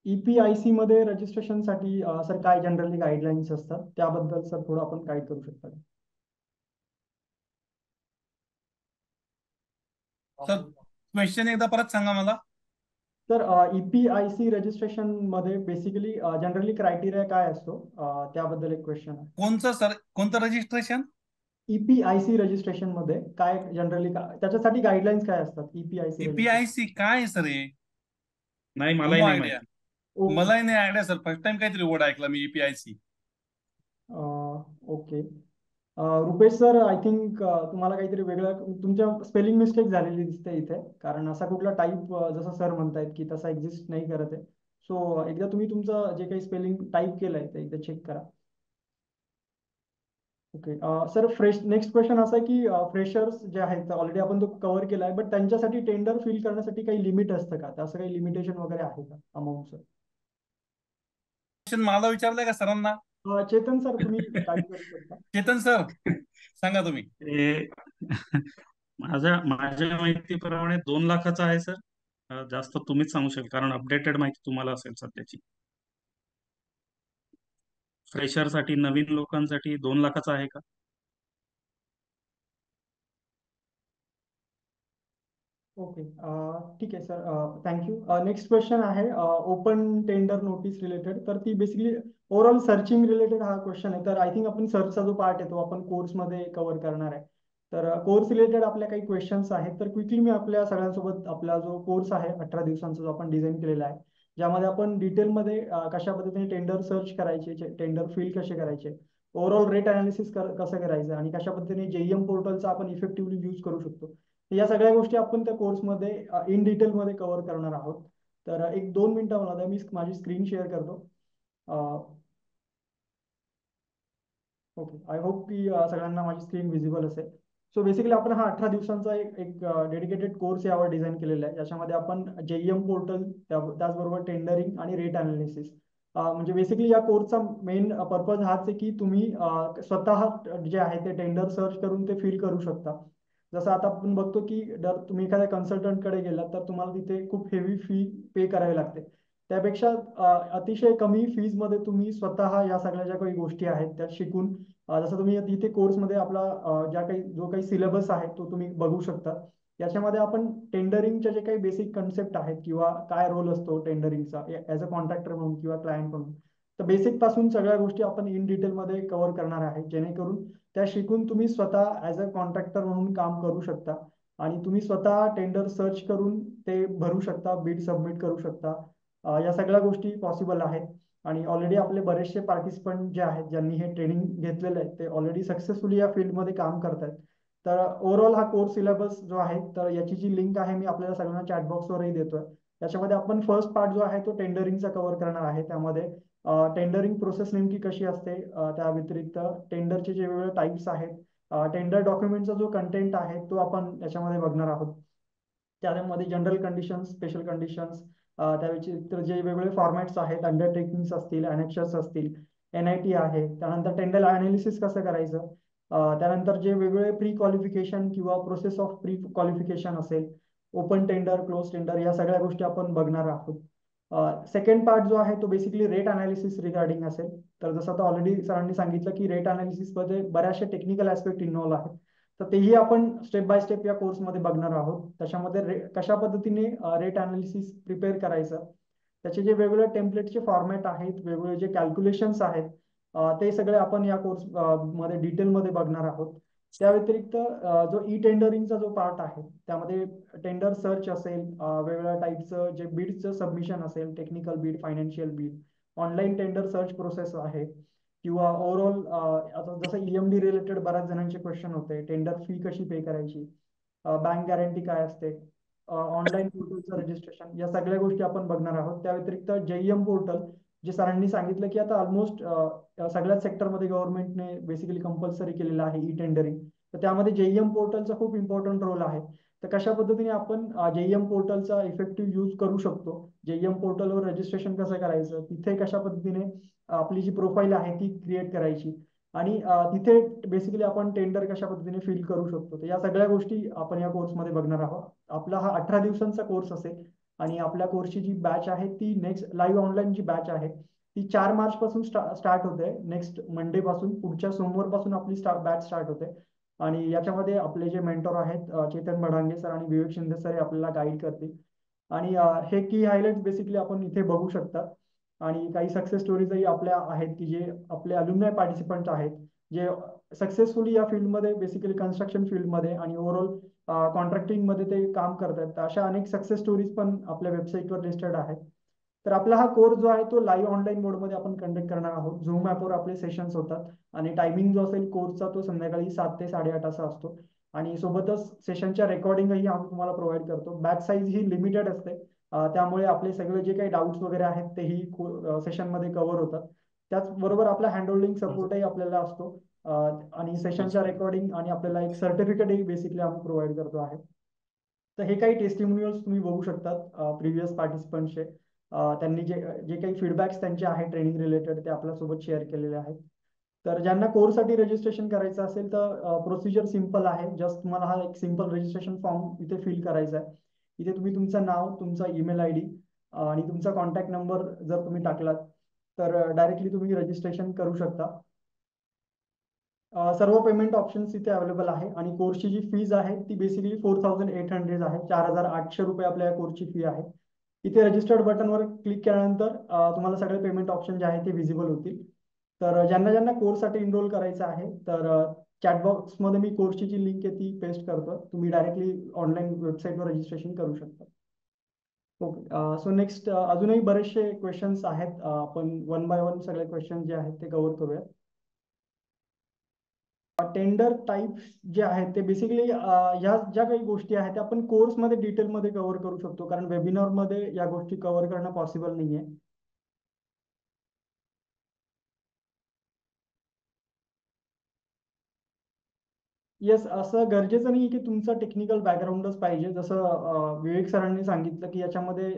EPIC मध्ये रजिस्ट्रेशनसाठी सर काय जनरली गाईडलाईन्स असतात त्याबद्दल सर थोडं आपण गाईड करू शकता का? सर क्वेश्चन एकदा परत सांगा मला. तर EPIC रजिस्ट्रेशन मध्ये बेसिकली जनरली क्रायटेरिया काय असतो त्याबद्दल एक क्वेश्चन आहे. कोणचं सर, कोणतं रजिस्ट्रेशन? EPIC रजिस्ट्रेशन मध्ये काय जनरली त्याच्यासाठी गाईडलाईन्स काय असतात EPIC रजिस्ट्रेशन? EPIC काय आहे सर हे? नाही, मलाही नो नाही आयडिया. माहिती. ओके. मलाही नाही आयडिया सर, फर्स्ट टाइम काहीतरी वर्ड ऐकला मी EPIC. Okay. Rupesh sir, I think तुम्हाला काहीतरी वेगळं तुमच्या स्पेलिंग मिस्टेक झालेली दिसते इथे, कारण असा कुठला टाईप जसं सर म्हणतायत की तसा एक्झिस्ट नाही करत आहे. सो एकदा तुम्ही तुमचं जे काही स्पेलिंग टाईप केलंय ते एकदा चेक करा. ओके. सर, नेक्स्ट क्वेश्चन असा आहे की फ्रेशर्स जे आहेत ऑलरेडी आपण तो कव्हर केला आहे, बट त्यांच्यासाठी टेंडर फिल करण्यासाठी काही लिमिट असतं का? असं काही लिमिटेशन वगैरे आहे का अमाऊंटचं? क्वेश्चन मला विचारलंय का सरांना? चेतन सर, तुम्ही टाईप करू शकता. चेतन सर सांगा तुम्ही. ते माझ्या माहितीप्रमाणे 2 लाखाचा आहे सर. जास्त तुम्हीच सांगू शकाल, कारण अपडेटेड माहिती तुम्हाला असेल सध्याची. फ्रेशरसाठी, नवीन लोकांसाठी 2 लाखाचा आहे का? ओके. ठीक आहे सर, थँक्यू. नेक्स्ट क्वेश्चन आहे ओपन टेंडर नोटीस रिलेटेड. तर ती बेसिकली ओव्हरऑल सर्चिंग रिलेटेड हा क्वेश्चन आहे. तर आय थिंक आपण सर्चचा जो पार्ट आहे तो आपण कोर्समध्ये कव्हर करणार आहे. तर कोर्स रिलेटेड आपल्या काही क्वेश्चन्स आहेत. तर क्विकली मी आपल्या सगळ्यांसोबत आपला जो कोर्स आहे 18 दिवसांचा जो आपण डिझाईन केलेला आहे, ज्यामध्ये आपण डिटेलमध्ये कशा पद्धतीने टेंडर सर्च करायचे, टेंडर फिल कसे करायचे, ओव्हरऑल रेट अनालिसिस कसं करायचं आणि कशा पद्धतीने JEM पोर्टलचा आपण इफेक्टिव्हली यूज करू शकतो, या सगळ्या गोष्टी आपण त्या कोर्समध्ये इन डिटेलमध्ये कव्हर करणार आहोत. तर 1-2 मिनिटं मला द्या, मी माझी स्क्रीन शेअर करतो. ओके. आय होप की सगळ्यांना माझी स्क्रीन विजिबल असेल. सो बेसिकली आपण हा 18 दिवसांचा एक डेडिकेटेड कोर्स यावर डिझाईन केलेला आहे, ज्याच्यामध्ये आपण JEM पोर्टल, त्याचबरोबर टेंडरिंग आणि रेट अनालिसिस, म्हणजे बेसिकली या कोर्सचा मेन पर्पज हाच आहे की तुम्ही स्वतः जे आहे ते टेंडर सर्च करून ते फिल करू शकता. जसं आता आपण बघतो की जर तुम्ही एखाद्या कन्सल्टंटकडे गेलात तर तुम्हाला तिथे खूप हेवी फी पे करावी लागते. त्यापेक्षा अतिशय कमी फीजमध्ये तुम्ही स्वतः या सगळ्या ज्या काही गोष्टी आहेत त्या शिकून, जसं तुम्ही इथे कोर्समध्ये आपला जो काही सिलेबस आहे तो तुम्ही बघू शकता. याच्यामध्ये आपण टेंडरिंगच्या जे काही बेसिक कन्सेप्ट आहेत किंवा काय रोल असतो टेंडरिंगचा ॲज अ कॉन्ट्रॅक्टर म्हणून किंवा क्लायंट म्हणून, तर बेसिक पासून सगळ्या गोष्टी आपण इन डिटेलमध्ये कव्हर करणार आहे, जेणेकरून त्या शिकून तुम्ही स्वतः ॲज अ कॉन्ट्रॅक्टर म्हणून काम करू शकता आणि तुम्ही स्वतः टेंडर सर्च करून ते भरू शकता, बिड सबमिट करू शकता. या सगळ्या गोष्टी पॉसिबल आहेत. आणि ऑलरेडी आपले बरेचसे पार्टिसिपंट जे आहेत ज्यांनी हे ट्रेनिंग घेतलेलं आहे ते ऑलरेडी सक्सेसफुली या फील्डमध्ये काम करतात. तर ओव्हरऑल हा कोर्स सिलेबस जो आहे, तर याची जी लिंक आहे मी आपल्याला सगळ्यांना चॅटबॉक्सवरही देतोय. याच्यामध्ये आपण फर्स्ट पार्ट जो आहे तो टेंडरिंगचा कव्हर करणार आहे. त्यामध्ये टेंडरिंग प्रोसेस नेमकी कशी असते, त्या व्यतिरिक्त टेंडरचे जे वेगवेगळे टाईप्स आहेत, टेंडर डॉक्युमेंटचा जो कंटेंट आहे तो आपण याच्यामध्ये बघणार आहोत. त्यामध्ये जनरल कंडिशन्स, स्पेशल कंडिशन्स, त्या व्यतिरिक्त जे वेगवेगळे फॉर्मॅट्स आहेत, अंडरटेकिंग्स असतील, अनेक्शर्स असतील, NIT आहे, त्यानंतर टेंडर अनालिसिस कसं करायचं, त्यानंतर जे वेगवेगळे प्री क्वालिफिकेशन किंवा प्रोसेस ऑफ प्री क्वालिफिकेशन असेल, ओपन टेंडर, क्लोज टेंडर, या सगळ्या गोष्टी आपण बघणार आहोत. सेकंड पार्ट जो आहे तो बेसिकली रेट अनालिसिस रिगार्डिंग असेल. तर जसं आता ऑलरेडी सरांनी सांगितलं की रेट अनालिसिसमध्ये बऱ्याचशा टेक्निकल ऍस्पेक्ट इन्व्हॉल्व आहेत. तर तेही आपण स्टेप बाय स्टेप या कोर्समध्ये बघणार आहोत. त्याच्यामध्ये कशा पद्धतीने रेट अनालिसिस प्रिपेअर करायचं, त्याचे जे वेगवेगळे टेम्पलेटचे फॉर्मॅट आहेत, वेगवेगळे जे कॅल्क्युलेशन्स आहेत, ते सगळे आपण या कोर्स मध्ये डिटेलमध्ये बघणार आहोत. त्या व्यतिरिक्त जो ई टेंडरिंगचा जो पार्ट आहे त्यामध्ये टेंडर सर्च असेल, वेगवेगळ्या टाईपचं जे बीडचं सबमिशन असेल, technical Beed, financial Beed, online tender search process आहे, किंवा ओव्हरऑल आता जसं EMD रिलेटेड बऱ्याच जणांचे क्वेश्चन होते, टेंडर फी कशी पे करायची, बँक गॅरंटी काय असते, ऑनलाईन पोर्टलचं रजिस्ट्रेशन, या सगळ्या गोष्टी आपण बघणार आहोत. त्या व्यतिरिक्त JEM पोर्टल, जे सरांनी सांगितलं की आता ऑलमोस्ट सगळ्याच सेक्टरमध्ये गव्हर्नमेंटने बेसिकली कंपल्सरी केलेलं आहे ई टेंडरिंग. तर त्यामध्ये JEM पोर्टलचा खूप इम्पॉर्टंट रोल आहे. तर कशा पद्धतीने आपण JEM पोर्टलचा इफेक्टिव्ह यूज करू शकतो, JEM पोर्टलवर रजिस्ट्रेशन कसं करायचं, तिथे कशा पद्धतीने आपली जी प्रोफाईल आहे ती क्रिएट करायची, आणि तिथे बेसिकली आपण टेंडर कशा पद्धतीने फिल करू शकतो, तर या सगळ्या गोष्टी आपण या कोर्समध्ये बघणार आहोत. आपला हा 18 दिवसांचा कोर्स असेल आणि आपल्या कोर्सची जी बॅच आहे ती नेक्स्ट लाईव्ह ऑनलाईन जी बॅच आहे ती 4 मार्च पासून स्टार्ट होते. नेक्स्ट मंडे पासून, पुढच्या सोमवार पासून आपली बॅच स्टार्ट होते. आणि याच्यामध्ये आपले जे मेंटॉर आहेत चेतन बढांगे सर आणि विवेक शिंदे सर हे आपल्याला गाईड करतील. आणि हे की हायलाइट बेसिकली आपण इथे बघू शकता. आणि काही सक्सेस स्टोरीजही आपल्या आहेत की जे आपले अल्युमनाय पार्टिसिपंट आहेत, जे सक्सेसफुली या फील्डमध्ये बेसिकली कन्स्ट्रक्शन फील्डमध्ये आणि ओव्हरऑल कॉन्ट्रॅक्टिंग मध्ये ते काम करतात. तर अशा अनेक सक्सेस स्टोरीज पण आपल्या वेबसाईटवर लिस्टेड आहेत. तर आपला हा कोर्स जो आहे तो लाईव्ह ऑनलाईन मोडमध्ये आपण कंडक्ट करणार आहोत. झूम ॲपवर आपले सेशन्स होतात आणि टायमिंग जो असेल कोर्सचा तो संध्याकाळी 7 ते 8:30 असा असतो. आणि सोबतच सेशनच्या रेकॉर्डिंगही आम्ही तुम्हाला प्रोव्हाइड करतो. बॅच साईज ही लिमिटेड असते, त्यामुळे आपले सगळे जे काही डाऊट्स वगैरे आहेत तेही सेशनमध्ये कव्हर होतात. त्याचबरोबर आपला हँडहोल्डिंग सपोर्टही आपल्याला असतो, आणि सेशनच्या रेकॉर्डिंग आणि आपल्याला एक सर्टिफिकेटही बेसिकली आम्ही प्रोव्हाइड करतो आहे. तर हे काही टेस्टिमोनियल्स तुम्ही बघू शकतात प्रिव्हियस पार्टिसिपंटचे. त्यांनी जे जे काही फीडबॅक्स त्यांचे आहेत ट्रेनिंग रिलेटेड ते आपल्यासोबत शेअर केलेले आहेत. तर ज्यांना कोर्ससाठी रजिस्ट्रेशन करायचं असेल तर प्रोसिजर सिम्पल आहे. जस्ट तुम्हाला हा एक सिम्पल रजिस्ट्रेशन फॉर्म इथे फिल करायचा आहे. इथे तुम्ही तुमचं नाव, तुमचा ईमेल आय डी आणि तुमचा कॉन्टॅक्ट नंबर जर तुम्ही टाकलात तर डायरेक्टली तुम्ही रजिस्ट्रेशन करू शकता. सर्व पेमेंट ऑप्शन्स इथे अवेलेबल आहे आणि कोर्सची जी फीज आहे ती बेसिकली 4800 आहे. 4800 रुपये आपल्या या कोर्सची फी आहे. इथे रजिस्टर्ड बटनवर क्लिक केल्यानंतर तुम्हाला सगळे पेमेंट ऑप्शन जे आहे ते विजिबल होतील. तर ज्यांना ज्यांना कोर्ससाठी इनरोल करायचं आहे तर चॅटबॉक्समध्ये मी कोर्सची जी लिंक आहे ती पेस्ट करतो. तुम्ही डायरेक्टली ऑनलाईन वेबसाईटवर रजिस्ट्रेशन करू शकता. ओके, सो नेक्स्ट अजूनही बरेचसे क्वेश्चन्स आहेत. आपण वन बाय वन सगळे क्वेश्चन जे आहेत ते कव्हर करूया. टेंडर टाइप्स जे आहेत ते बेसिकली ह्या ज्या काही गोष्टी आहेत त्या आपण कोर्समध्ये डिटेलमध्ये कव्हर करू शकतो, कारण वेबिनारमध्ये या गोष्टी कव्हर करणं पॉसिबल नाही आहे. येस, असं गरजेचं नाही की तुमचं टेक्निकल बॅकग्राऊंडच पाहिजे. जसं विवेक सरांनी सांगितलं की याच्यामध्ये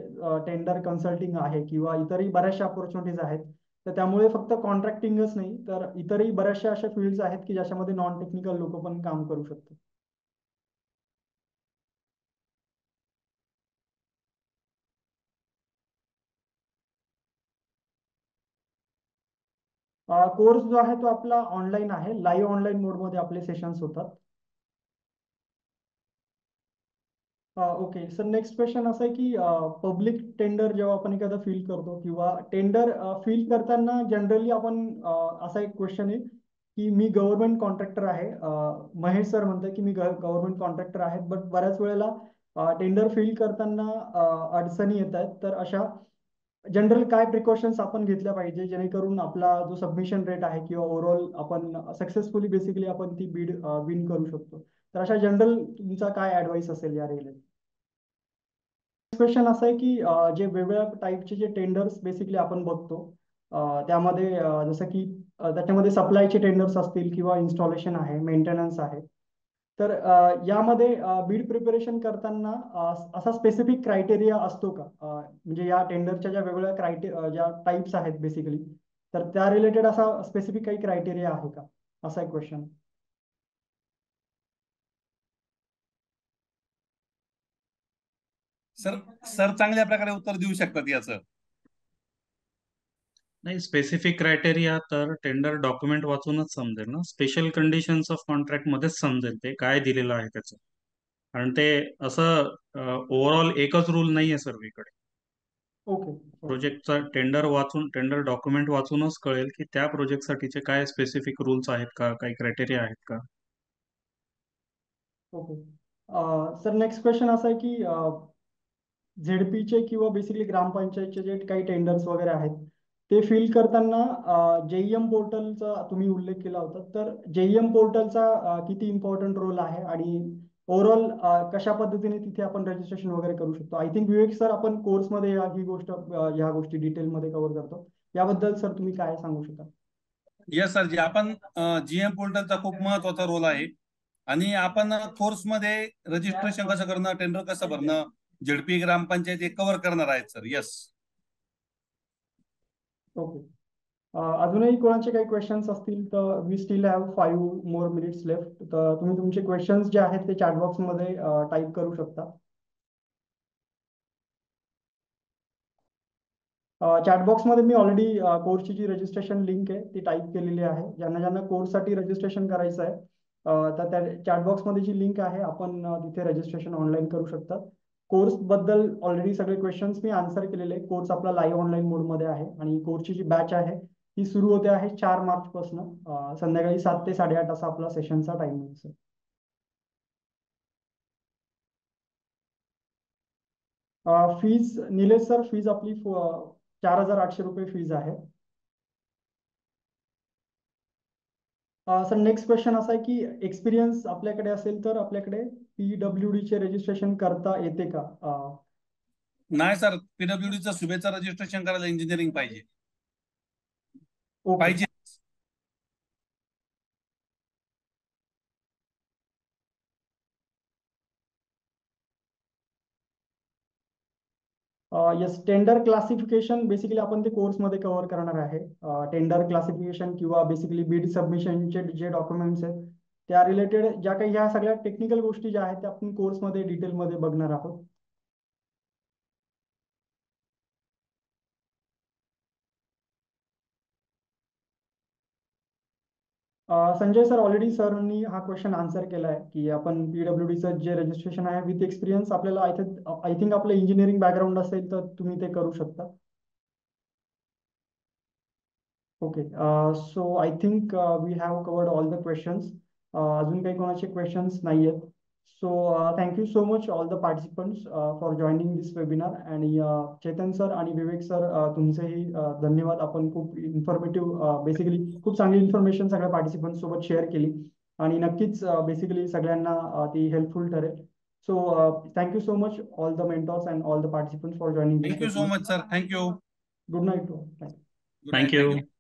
टेंडर कन्सल्टिंग आहे किंवा इतरही बऱ्याचशा ऑपॉर्च्युनिटीज आहेत. तर त्यामुळे फक्त कॉन्ट्रॅक्टिंगच नाही तर इतरही बऱ्याचशा अशा फील्ड्स आहेत की ज्याच्यामध्ये नॉन टेक्निकल लोक पण काम करू शकतात. कोर्स जो आहे तो आपला ऑनलाईन आहे. लाईव्ह ऑनलाईन मोडमध्ये आपले सेशन्स होतात. ओके सर, नेक्स्ट क्वेश्चन असं आहे की पब्लिक टेंडर जेव्हा आपण एखादा फील करतो किंवा टेंडर फील करताना जनरली आपण असा एक क्वेश्चन आहे की मी गव्हर्नमेंट कॉन्ट्रॅक्टर आहे. महेश सर म्हणतात की मी गव्हर्नमेंट कॉन्ट्रॅक्टर आहे, बट बऱ्याच वेळेला टेंडर फील करताना अडचणी येत आहेत. तर अशा जनरल काय प्रिकॉशन्स आपण घेतल्या पाहिजे जेणेकरून आपला जो सबमिशन रेट आहे किंवा ओव्हरऑल आपण सक्सेसफुली बेसिकली आपण ती बीड विन करू शकतो. तर अशा जनरल तुमचा काय ऍडवाइस असेल या रिलेटेड? क्वेश्चन असं आहे की जे वेगवेगळ्या टाईपचे जे टेंडर्स बेसिकली आपण बघतो, त्यामध्ये जसं की त्याच्यामध्ये सप्लायचे टेंडर्स असतील किंवा इन्स्टॉलेशन आहे, मेंटेनन्स आहे. तर यामध्ये बीड प्रिपरेशन करताना असा स्पेसिफिक क्रायटेरिया असतो का? म्हणजे या टेंडरच्या ज्या वेगवेगळ्या ज्या टाईप्स आहेत बेसिकली, तर त्या रिलेटेड असा स्पेसिफिक काही क्रायटेरिया आहे का? असा एक क्वेश्चन. सर सर चांगल्या प्रकारे उत्तर देऊ शकतात याचं. नाही, स्पेसिफिक क्रायटेरिया तर टेंडर डॉक्युमेंट वाचूनच समजेल ना. स्पेशल कंडिशन्स ऑफ कॉन्ट्रॅक्ट मध्येच समजेल ते काय दिलेलं आहे त्याचं. कारण ते असं ओव्हरऑल एकच रूल नाहीये सर्वीकडे. ओके. प्रोजेक्टचा टेंडर वाचून, टेंडर डॉक्युमेंट वाचूनच कळेल की त्या प्रोजेक्टसाठीचे काय स्पेसिफिक रूल्स आहेत का, काही क्रायटेरिया आहेत का. ओके सर, नेक्स्ट क्वेश्चन असा आहे की झेडपीचे किंवा बेसिकली ग्रामपंचायतचे जे काही टेंडर्स वगैरे आहेत ते फिल करताना जेईएम पोर्टलचा तुम्ही उल्लेख केला होता. तर जेईएम पोर्टलचा किती इम्पॉर्टंट रोल आहे आणि ओव्हरऑल कशा पद्धतीने तिथे आपण रजिस्ट्रेशन वगैरे करू शकतो? आय थिंक विवेक सर आपण कोर्समध्ये ही गोष्ट ह्या गोष्टी डिटेलमध्ये कव्हर करतो. याबद्दल सर तुम्ही काय सांगू शकाल? येस सर, जे आपण जीएम पोर्टलचा खूप महत्वाचा रोल आहे आणि आपण कोर्समध्ये रजिस्ट्रेशन कसं करणं, टेंडर कसं भरणं, झेडपी ग्रामपंचायत हे कव्हर करणार आहेत सर. येस. ओके, अजूनही कोणाचे काही क्वेश्चन्स असतील तर we still have 5 more minutes left. तर तुम्ही तुमचे क्वेश्चन्स जे आहेत ते चॅटबॉक्समध्ये टाईप करू शकता. चॅटबॉक्समध्ये मी ऑलरेडी कोर्सची जी रजिस्ट्रेशन लिंक आहे ती टाईप केलेली आहे. ज्यांना ज्यांना कोर्ससाठी रजिस्ट्रेशन करायचं आहे तर त्या चॅटबॉक्समध्ये जी लिंक आहे आपण तिथे रजिस्ट्रेशन ऑनलाईन करू शकता. कोर्सबद्दल ऑलरेडी सगळे क्वेश्चन्स मी आन्सर केलेले आहे. कोर्स आपला लाईव्ह ऑनलाईन मोडमध्ये आहे आणि कोर्सची जी बॅच आहे ती सुरू होते आहे 4 मार्च पासून संध्याकाळी 7 ते 8:30 असा आपला सेशनचा timing sir. Fees Nilesh sir, fees आपली 4,800 रुपये फीज आहे. सर नेक्स्ट क्वेश्चन असा आहे की एक्सपिरियन्स आपल्याकडे असेल तर आपल्याकडे PWD चे रजिस्ट्रेशन करता येते का? नाही सर, पीडब्ल्यूडीचं शुभेच्छा रजिस्ट्रेशन करायला इंजिनिअरिंग पाहिजे. ओके. पाहिजे. येस, टेंडर क्लासिफिकेशन बेसिकली आपण ते कोर्समध्ये कव्हर करणार आहे. टेंडर क्लासिफिकेशन किंवा बेसिकली बीड सबमिशनचे जे डॉक्युमेंट्स आहेत त्या रिलेटेड ज्या काही ह्या सगळ्या टेक्निकल गोष्टी ज्या आहेत त्या आपण कोर्समध्ये डिटेलमध्ये बघणार आहोत. संजय सर, ऑलरेडी सरांनी हा क्वेश्चन आन्सर केला आहे की आपण PWDचं जे रजिस्ट्रेशन आहे विथ एक्सपिरियन्स आपल्याला आय थिंक आपलं इंजिनिअरिंग बॅकग्राऊंड असेल तर तुम्ही ते करू शकता. Okay, so I think we have covered all the questions. अजून काही कोणाचे क्वेश्चन्स नाही आहेत. So thank you so much all the participants for joining this webinar. आणि चेतन सर आणि विवेक सर तुमचेही धन्यवाद. आपण खूप इन्फॉर्मेटिव्ह बेसिकली खूप चांगली इन्फॉर्मेशन सगळ्या पार्टिसिपंट सोबत शेअर केली आणि नक्कीच बेसिकली सगळ्यांना ती हेल्पफुल ठरेल. So thank you so much all the mentors and all the participants for joining this thank you so webinar. Much sir. Thank you. Good night to all. Good night. Thank you. Thank you.